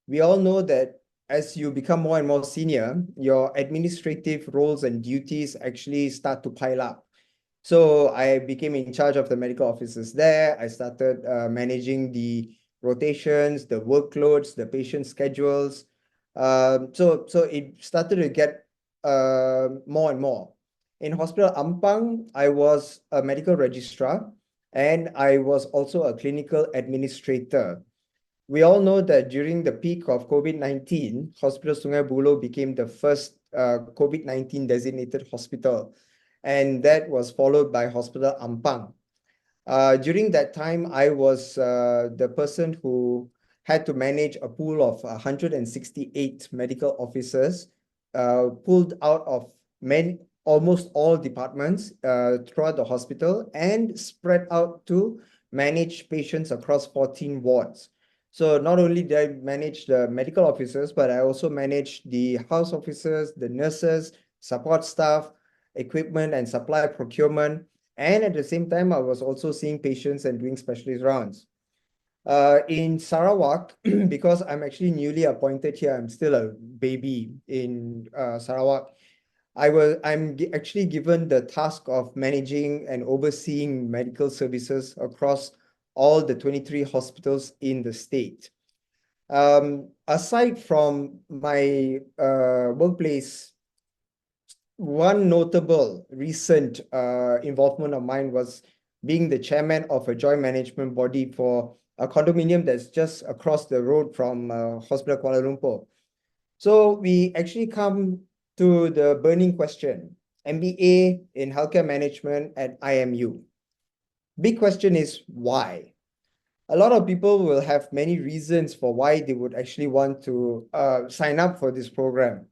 we all know that as you become more and more senior, your administrative roles and duties actually start to pile up. So I became in charge of the medical officers there. I started managing the rotations, the workloads, the patient schedules. So it started to get more and more. In Hospital Ampang, I was a medical registrar and I was also a clinical administrator. We all know that during the peak of COVID-19, Hospital Sungai Buloh became the first COVID-19 designated hospital, and that was followed by Hospital Ampang. During that time, I was the person who had to manage a pool of 168 medical officers pulled out of almost all departments throughout the hospital and spread out to manage patients across 14 wards. So not only did I manage the medical officers, but I also managed the house officers, the nurses, support staff, equipment and supply procurement. And at the same time, I was also seeing patients and doing specialist rounds. In Sarawak, because I'm actually newly appointed here, I'm still a baby in Sarawak. I'm actually given the task of managing and overseeing medical services across all the 23 hospitals in the state. Aside from my workplace, one notable recent involvement of mine was being the chairman of a joint management body for a condominium that's just across the road from Hospital Kuala Lumpur. So we actually come to the burning question, MBA in healthcare management at IMU. Big question is why? A lot of people will have many reasons for why they would actually want to sign up for this program.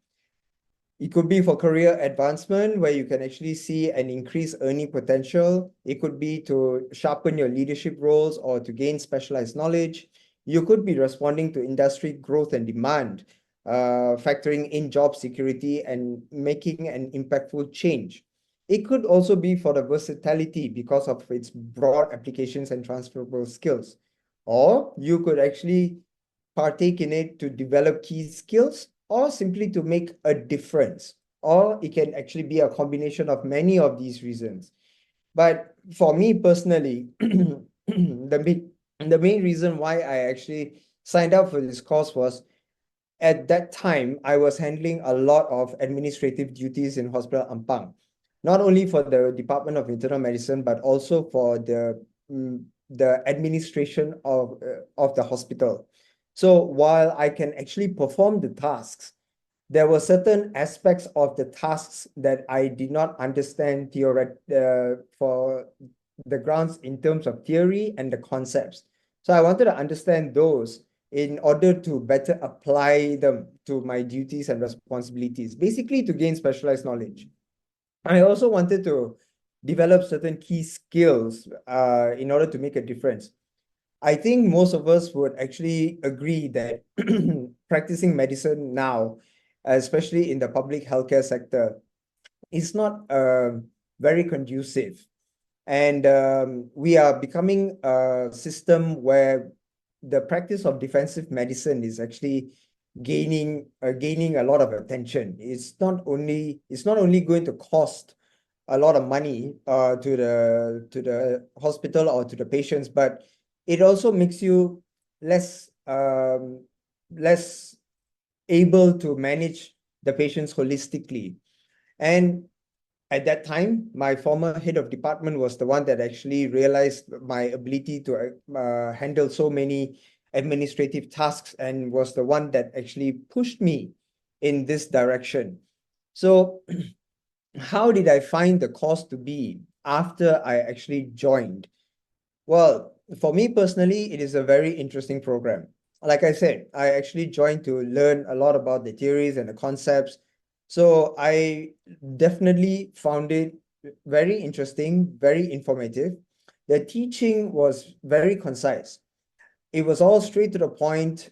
It could be for career advancement, where you can actually see an increased earning potential. It could be to sharpen your leadership roles or to gain specialized knowledge. You could be responding to industry growth and demand, factoring in job security and making an impactful change. It could also be for the versatility because of its broad applications and transferable skills. Or you could actually partake in it to develop key skills or simply to make a difference. Or it can actually be a combination of many of these reasons. But for me personally, the main reason why I actually signed up for this course was at that time, I was handling a lot of administrative duties in Hospital Ampang, not only for the Department of Internal Medicine, but also for the administration of the hospital. So while I can actually perform the tasks, there were certain aspects of the tasks that I did not understand for the grounds in terms of theory and the concepts. So I wanted to understand those in order to better apply them to my duties and responsibilities, basically to gain specialized knowledge. I also wanted to develop certain key skills in order to make a difference. I think most of us would actually agree that practicing medicine now, especially in the public healthcare sector, is not very conducive. And we are becoming a system where the practice of defensive medicine is actually gaining a lot of attention. It's not only going to cost a lot of money to the hospital or to the patients, but it also makes you less able to manage the patients holistically. And at that time, my former head of department was the one that actually realized my ability to handle so many administrative tasks and was the one that actually pushed me in this direction. So how did I find the course to be after I actually joined? Well, for me personally, it is a very interesting program. Like I said, I actually joined to learn a lot about the theories and the concepts. So I definitely found it very interesting, very informative. The teaching was very concise. It was all straight to the point.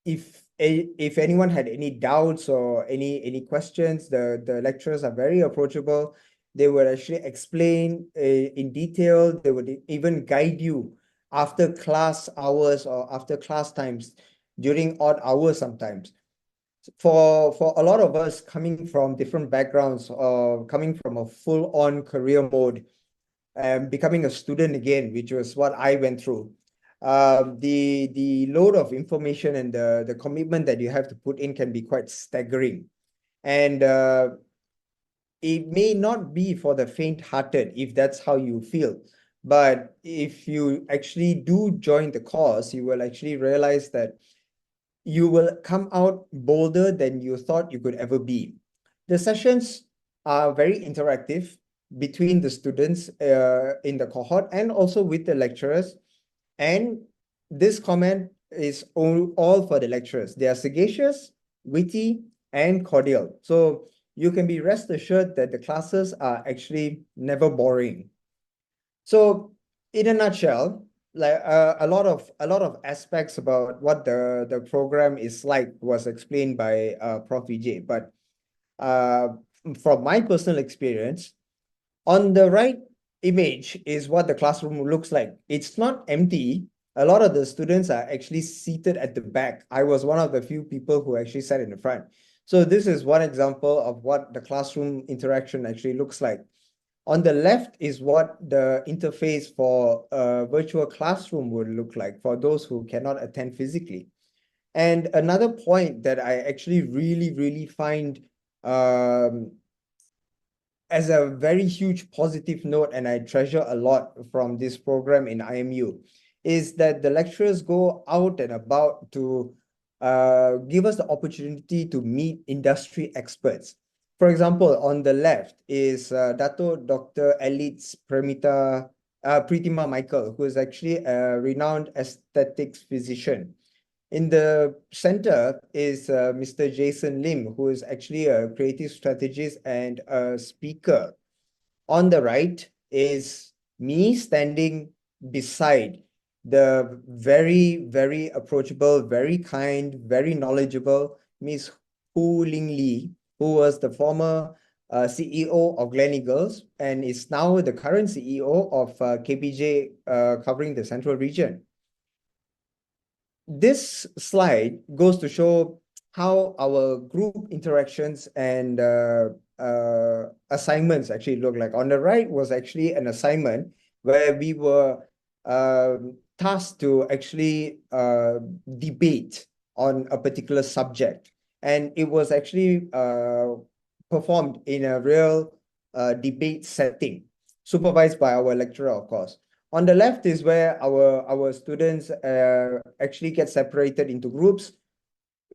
If anyone had any doubts or any questions, the lecturers are very approachable. They would actually explain in detail. They would even guide you after class hours or after class times, during odd hours sometimes. For a lot of us coming from different backgrounds or coming from a full-on career mode, becoming a student again, which was what I went through, the load of information and the commitment that you have to put in can be quite staggering. And it may not be for the faint-hearted if that's how you feel. But if you actually do join the course, you will actually realize that you will come out bolder than you thought you could ever be. The sessions are very interactive between the students in the cohort and also with the lecturers. And this comment is all for the lecturers. They are sagacious, witty, and cordial. So you can be rest assured that the classes are actually never boring. So in a nutshell, like a lot of aspects about what the program is like was explained by Prof. Vijay. But from my personal experience, on the right image is what the classroom looks like. It's not empty. A lot of the students are actually seated at the back. I was one of the few people who actually sat in the front. So this is one example of what the classroom interaction actually looks like. On the left is what the interface for a virtual classroom would look like for those who cannot attend physically. And another point that I actually really find as a very huge positive note, and I treasure a lot from this program in IMU, is that the lecturers go out and about to give us the opportunity to meet industry experts. For example, on the left is Dato Dr. Elitz Pritima Michael, who is actually a renowned aesthetics physician. In the center is Mr. Jason Lim, who is actually a creative strategist and a speaker. On the right is me standing beside the very, very approachable, very kind, very knowledgeable Miss Hu Ling Lee, who was the former CEO of Gleneagles and is now the current CEO of KPJ covering the Central region. This slide goes to show how our group interactions and assignments actually look like. On the right was actually an assignment where we were tasked to actually debate on a particular subject. And it was actually performed in a real debate setting, supervised by our lecturer, of course. On the left is where our students actually get separated into groups.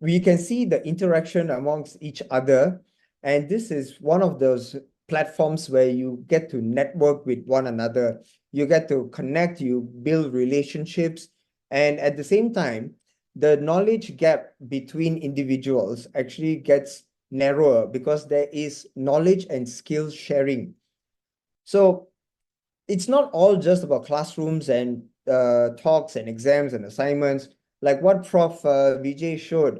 We can see the interaction amongst each other. And this is one of those platforms where you get to network with one another. You get to connect, you build relationships. And at the same time, the knowledge gap between individuals actually gets narrower because there is knowledge and skills sharing. So it's not all just about classrooms and talks and exams and assignments. Like what Prof. Vijay showed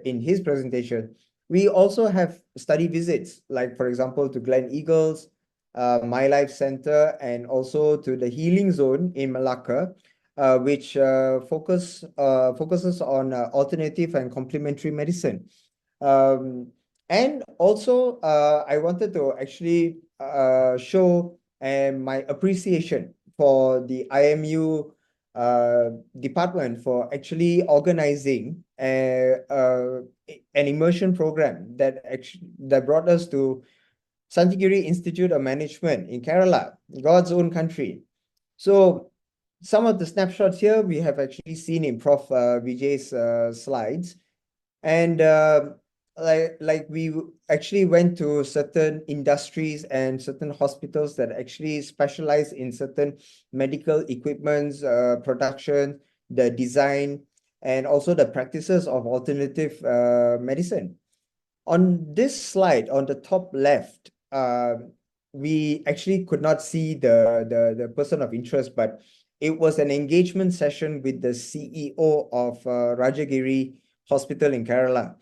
in his presentation, we also have study visits, like for example, to Gleneagles, My Life Center, and also to the Healing Zone in Malacca, which focuses on alternative and complementary medicine. And also, I wanted to actually show my appreciation for the IMU department for actually organizing an immersion program that brought us to Santigiri Institute of Management in Kerala, God's own country. So some of the snapshots here we have actually seen in Prof. Vijay's slides. And like we actually went to certain industries and certain hospitals that actually specialize in certain medical equipments, production, the design, and also the practices of alternative medicine. On this slide, on the top left, we actually could not see the person of interest, but it was an engagement session with the CEO of Rajagiri Hospital in Kerala.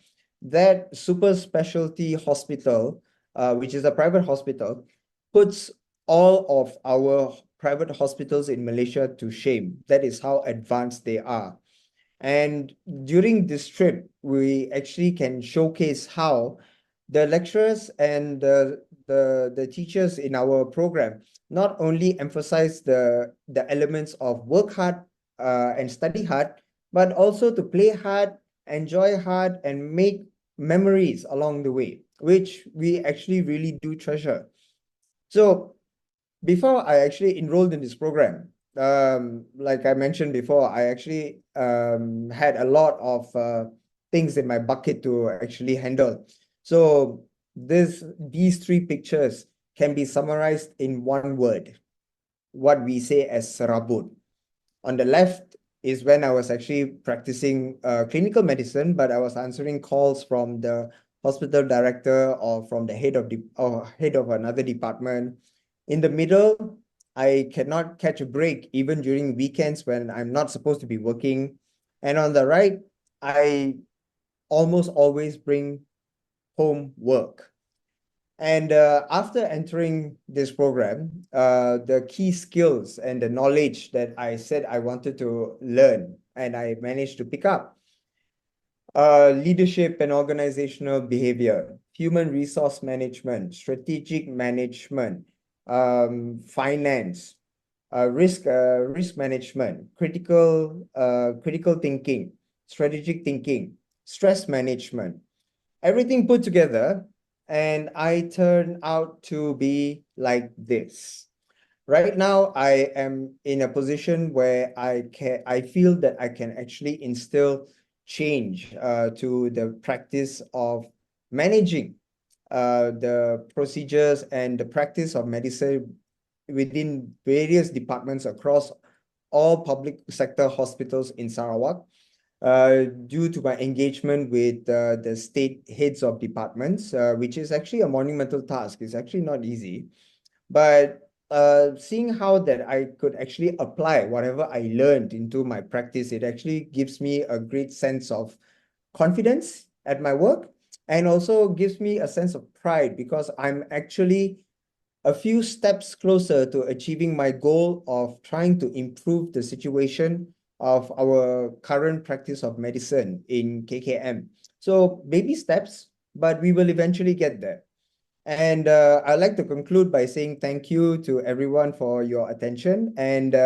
That super specialty hospital, which is a private hospital, puts all of our private hospitals in Malaysia to shame. That is how advanced they are. And during this trip, we actually can showcase how the lecturers and the teachers in our program not only emphasize the elements of work hard and study hard, but also to play hard, enjoy hard, and make memories along the way, which we actually really do treasure. So before I actually enrolled in this program, like I mentioned before, I actually had a lot of things in my bucket to actually handle. So these three pictures can be summarized in one word, what we say as serabut. On the left is when I was actually practicing clinical medicine, but I was answering calls from the hospital director or from the head of another department. In the middle, I cannot catch a break even during weekends when I'm not supposed to be working. And on the right, I almost always bring home work. And after entering this program, the key skills and the knowledge that I said I wanted to learn, and I managed to pick up. Leadership and organizational behavior, human resource management, strategic management, finance, risk management, critical thinking, strategic thinking, stress management, everything put together. And I turn out to be like this. Right now, I am in a position where I feel that I can actually instill change to the practice of managing the procedures and the practice of medicine within various departments across all public sector hospitals in Sarawak. due to my engagement with the state heads of departments, which is actually a monumental task. It's actually not easy. But seeing how that I could actually apply whatever I learned into my practice, it actually gives me a great sense of confidence at my work, and also gives me a sense of pride because I'm actually a few steps closer to achieving my goal of trying to improve the situation of our current practice of medicine in KKM. So baby steps, but we will eventually get there. And I'd like to conclude by saying thank you to everyone for your attention. And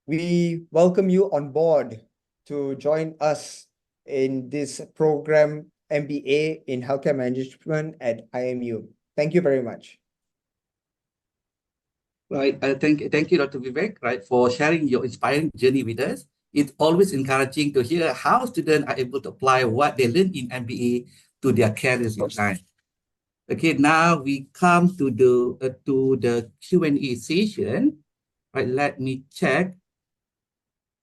we welcome you on board to join us in this program, MBA in Healthcare Management at IMU. Thank you very much. Right. Thank you, Dr. Vivek, right, for sharing your inspiring journey with us. It's always encouraging to hear how students are able to apply what they learn in MBA to their careers in life. Okay, now we come to the Q&A session. Right, let me check.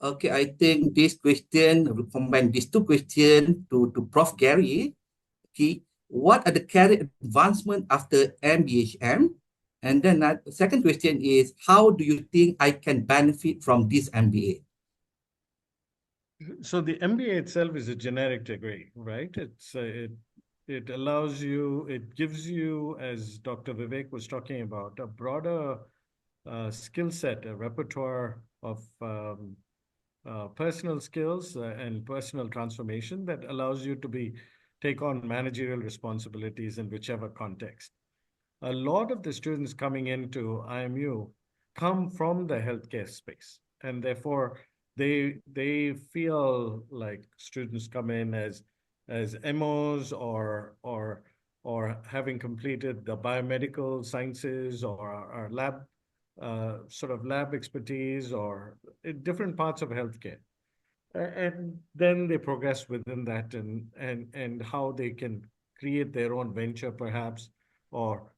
Okay, I think this question, we combine these two questions to Prof. Gary. Okay, what are the career advancement after MBHM? And then the second question is, how do you think I can benefit from this MBA? So the MBA itself is a generic degree, right? It allows you, it gives you, as Dr. Vivek was talking about, a broader skill set, a repertoire of personal skills and personal transformation that allows you to take on managerial responsibilities in whichever context. A lot of the students coming into IMU come from the healthcare space, and therefore they feel like students come in as MOs or having completed the biomedical sciences or lab sort of lab expertise or in different parts of healthcare. And then they progress within that and how they can create their own venture perhaps, or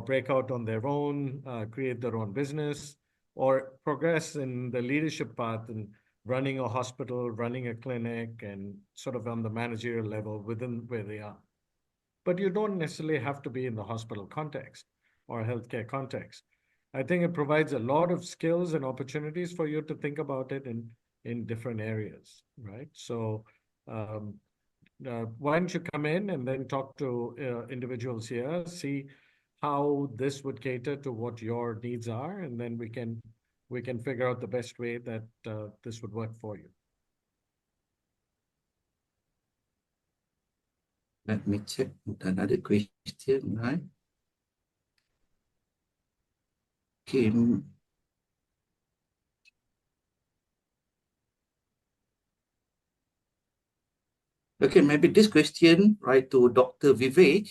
break out on their own, create their own business, or progress in the leadership path and running a hospital, running a clinic, and sort of on the managerial level within where they are. But you don't necessarily have to be in the hospital context or healthcare context. I think it provides a lot of skills and opportunities for you to think about it in different areas, right? So why don't you come in and then talk to individuals here, see how this would cater to what your needs are, and then we can figure out the best way that this would work for you. Let me check another question, right? Okay. Okay, maybe this question, right, to Dr. Vivek,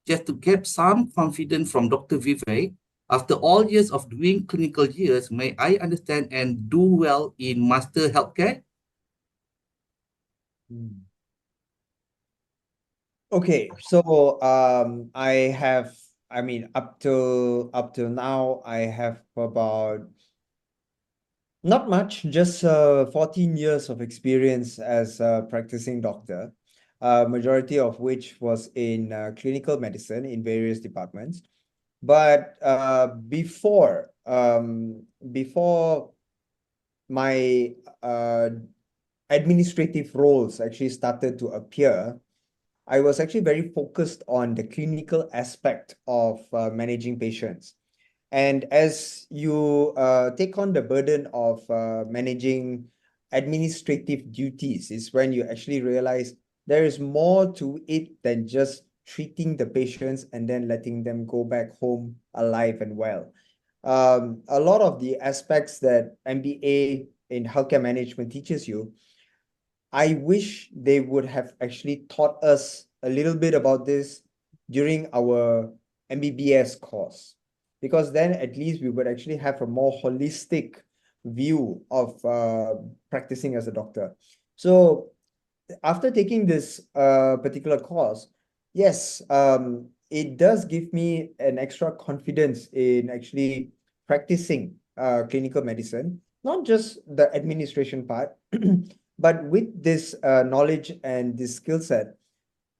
just to get some confidence from Dr. Vivek. After all years of doing clinical years, may I understand and do well in master healthcare? Okay, so I mean, up till now, I have about not much, just 14 years of experience as a practicing doctor, majority of which was in clinical medicine in various departments. But before my administrative roles actually started to appear, I was actually very focused on the clinical aspect of managing patients. And as you take on the burden of managing administrative duties, is when you actually realize there is more to it than just treating the patients and then letting them go back home alive and well. A lot of the aspects that MBA in healthcare management teaches you, I wish they would have actually taught us a little bit about this during our MBBS course, because then at least we would actually have a more holistic view of practicing as a doctor. So after taking this particular course, yes, it does give me an extra confidence in actually practicing clinical medicine, not just the administration part, But with this knowledge and this skill set,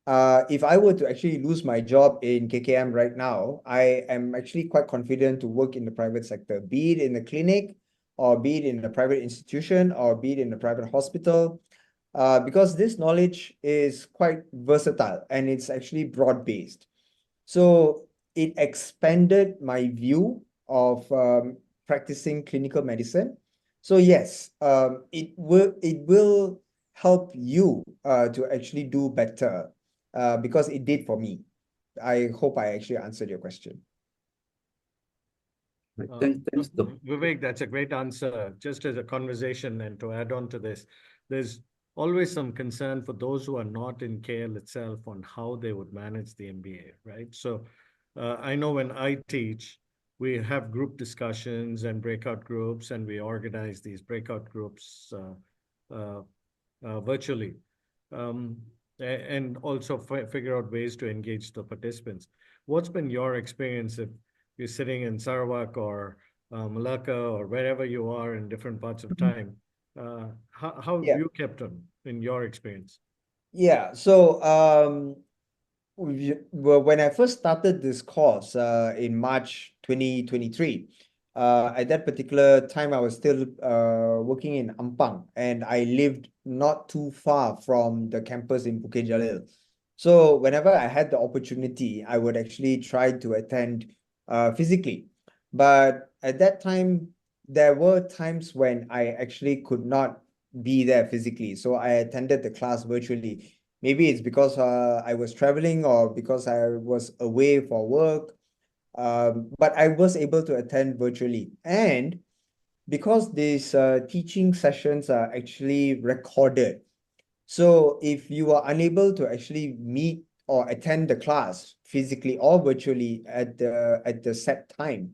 if I were to actually lose my job in KKM right now, I am actually quite confident to work in the private sector, be it in a clinic, or be it in a private institution, or be it in a private hospital, because this knowledge is quite versatile and it's actually broad-based. So it expanded my view of practicing clinical medicine. So yes, it will help you to actually do better, because it did for me. I hope I actually answered your question. Right. Uh, Thanks, Vivek, that's a great answer. Just as a conversation and to add on to this, there's always some concern for those who are not in KL itself on how they would manage the MBA, right? So I know when I teach, we have group discussions and breakout groups, and we organize these breakout groups virtually, and also figure out ways to engage the participants. What's been your experience if you're sitting in Sarawak or Malacca or wherever you are in different parts of time? How have Yeah. you kept on in your experience? Yeah. So when I first started this course in March 2023, at that particular time I was still working in Ampang, and I lived not too far from the campus in Bukit Jalil. So whenever I had the opportunity, I would actually try to attend physically. But at that time, there were times when I actually could not be there physically. So I attended the class virtually. Maybe it's because I was traveling or because I was away for work. But I was able to attend virtually. And because these teaching sessions are actually recorded, so if you are unable to actually meet or attend the class physically or virtually at the set time,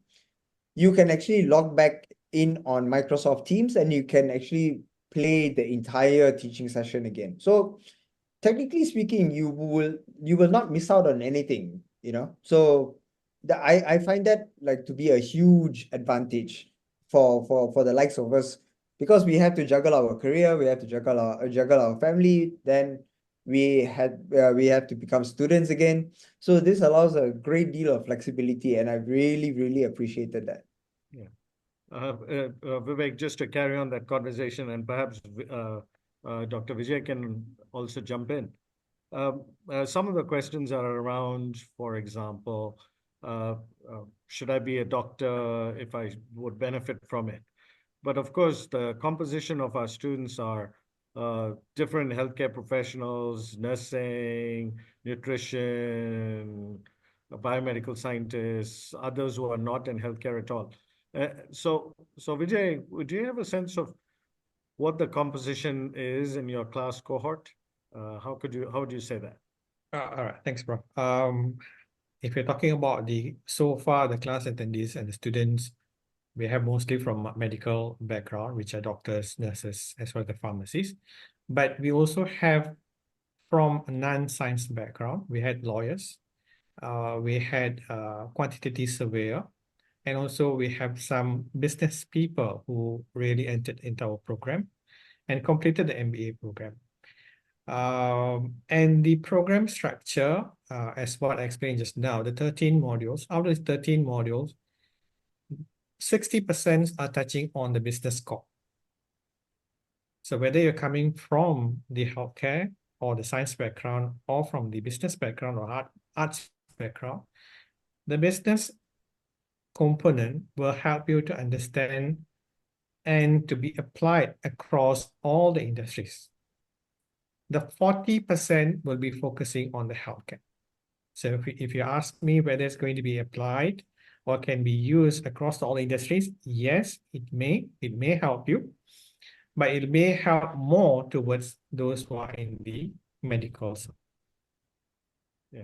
you can actually log back in on Microsoft Teams and you can actually play the entire teaching session again. So technically speaking, you will not miss out on anything, you know. So I find that like to be a huge advantage for the likes of us, because we have to juggle our career, we have to juggle our family, then we have to become students again. So this allows a great deal of flexibility, and I really appreciated that. Yeah. Vivek, just to carry on that conversation, and perhaps Dr. Vijay can also jump in. Some of the questions are around, for example, should I be a doctor if I would benefit from it? But of course, the composition of our students are different healthcare professionals, nursing, nutrition, biomedical scientists, others who are not in healthcare at all. So Vijay, do you have a sense of what the composition is in your class cohort? How would you say that? All right, thanks, bro. If you're talking about so far the class attendees and the students, we have mostly from medical background, which are doctors, nurses, as well as the pharmacists. But we also have from a non-science background. We had lawyers, we had quantitative surveyor, and also we have some business people who really entered into our program and completed the MBA program. And the program structure, as what I explained just now, the 13 modules, out of the 13 modules, 60% are touching on the business core. So whether you're coming from the healthcare or the science background or from the business background or arts background, the business component will help you to understand and to be applied across all the industries. The 40% will be focusing on the healthcare. So if you ask me whether it's going to be applied or can be used across all industries, yes, it may help you, but it may help more towards those who are in the medical side. Yeah.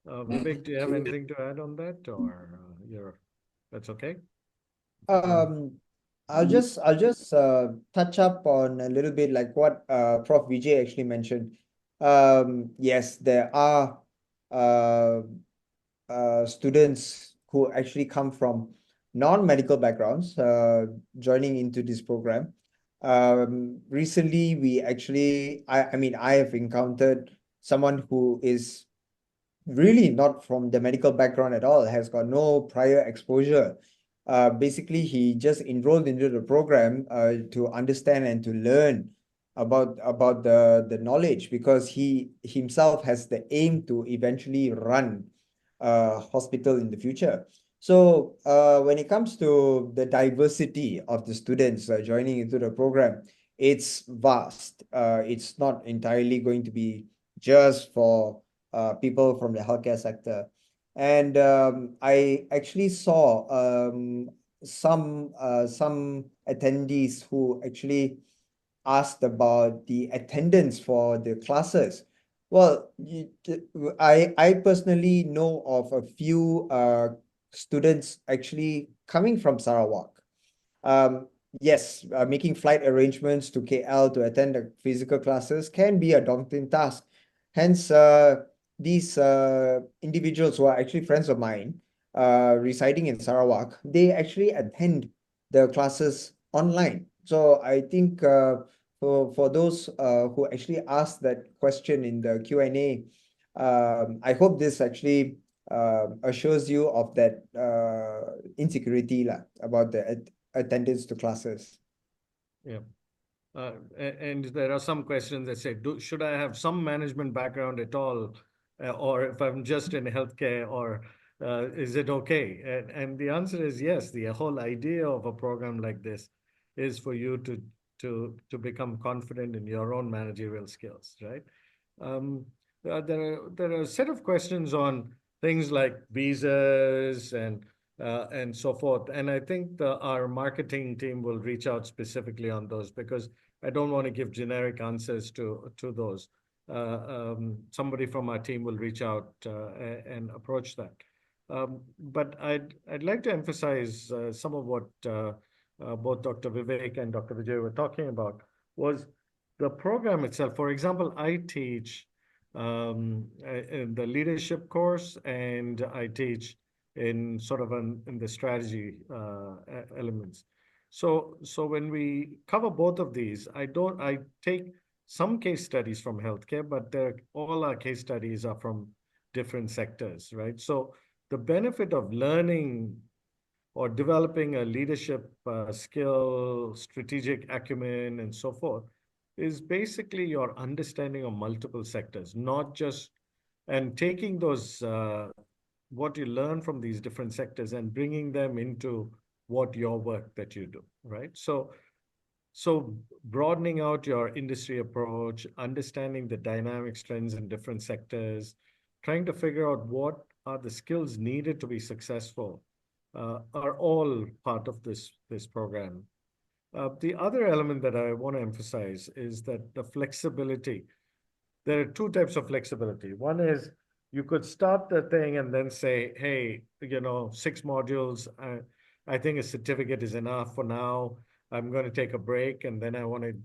Vivek, do you have anything to add on that, or that's okay? I'll just touch up on a little bit like what Prof. Vijay actually mentioned. Yes, there are students who actually come from non-medical backgrounds joining into this program. Recently, we actually, I mean, I have encountered someone who is really not from the medical background at all, has got no prior exposure. Basically, he just enrolled into the program to understand and to learn about the knowledge, because he himself has the aim to eventually run a hospital in the future. So when it comes to the diversity of the students joining into the program, it's vast. It's not entirely going to be just for people from the healthcare sector. And I actually saw some attendees who actually asked about the attendance for the classes. Well, I personally know of a few students actually coming from Sarawak. Yes, making flight arrangements to KL to attend the physical classes can be a daunting task. Hence, these individuals who are actually friends of mine, residing in Sarawak, they actually attend the classes online. So I think for those who actually asked that question in the Q&A, I hope this actually assures you of that insecurity about the attendance to classes. Yeah. And there are some questions that say, should I have some management background at all? Or if I'm just in healthcare, or is it okay? And the answer is yes. The whole idea of a program like this is for you to become confident in your own managerial skills, right? There are a set of questions on things like visas and so forth. And I think our marketing team will reach out specifically on those, because I don't want to give generic answers to those. Somebody from our team will reach out and approach that. But I'd like to emphasize some of what both Dr. Vivek and Dr. Vijay were talking about, was the program itself. For example, I teach in the leadership course, and I teach in sort of in the strategy elements. So when we cover both of these, I take some case studies from healthcare, but all our case studies are from different sectors, right? So the benefit of learning or developing a leadership skill, strategic acumen, and so forth, is basically your understanding of multiple sectors, not just, and taking those, what you learn from these different sectors and bringing them into what your work that you do, right? So broadening out your industry approach, understanding the dynamics, trends in different sectors, trying to figure out what are the skills needed to be successful, are all part of this program. The other element that I want to emphasize is that the flexibility. There are two types of flexibility. One is you could start the thing and then say, hey, 6 modules, I think a certificate is enough for now. I'm going to take a break, and then I want to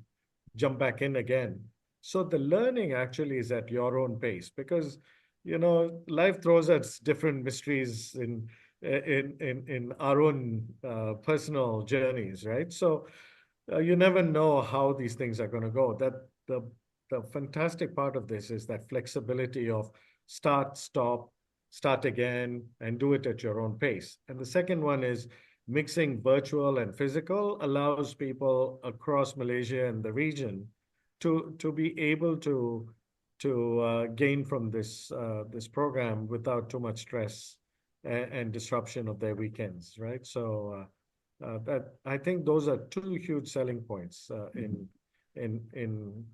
jump back in again. So the learning actually is at your own pace, because life throws us different mysteries in our own personal journeys, right? So you never know how these things are going to go. That the fantastic part of this is that flexibility of start, stop, start again, and do it at your own pace. And the second one is mixing virtual and physical allows people across Malaysia and the region to be able to gain from this program without too much stress and disruption of their weekends, right? So that I think those are two huge selling points in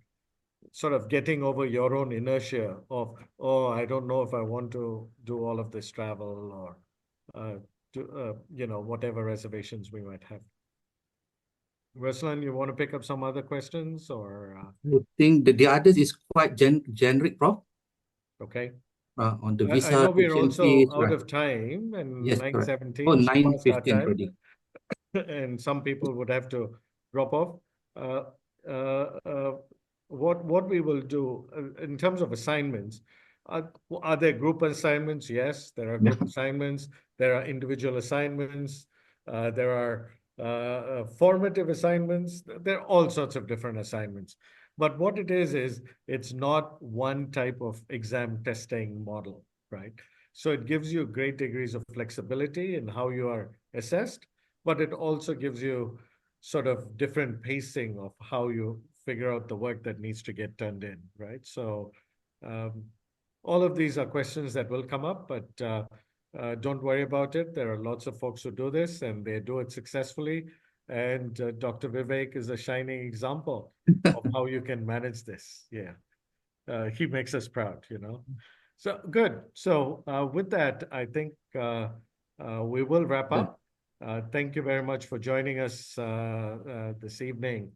sort of getting over your own inertia of, I don't know if I want to do all of this travel, or whatever reservations we might have. Ruslan, you want to pick up some other questions, or? I think the others is quite generic, Prof. Okay. On the I visa know we're also efficiencies, out of time, and yes, correct. 9:17 Oh, is past our 9:15 time, already. and some people would have to drop off. What we will do in terms of assignments, are there group assignments? Yes, there are group assignments. There are individual assignments. There are formative assignments. There are all sorts of different assignments. But what it is it's not one type of exam testing model, right? So it gives you great degrees of flexibility in how you are assessed, but it also gives you sort of different pacing of how you figure out the work that needs to get turned in, right? So all of these are questions that will come up, but don't worry about it. There are lots of folks who do this and they do it successfully. And Dr. Vivek is a shining example of how you can manage this. Yeah. He makes us proud, you know. So good. So with that, I think we will wrap up. Thank you very much for joining us this evening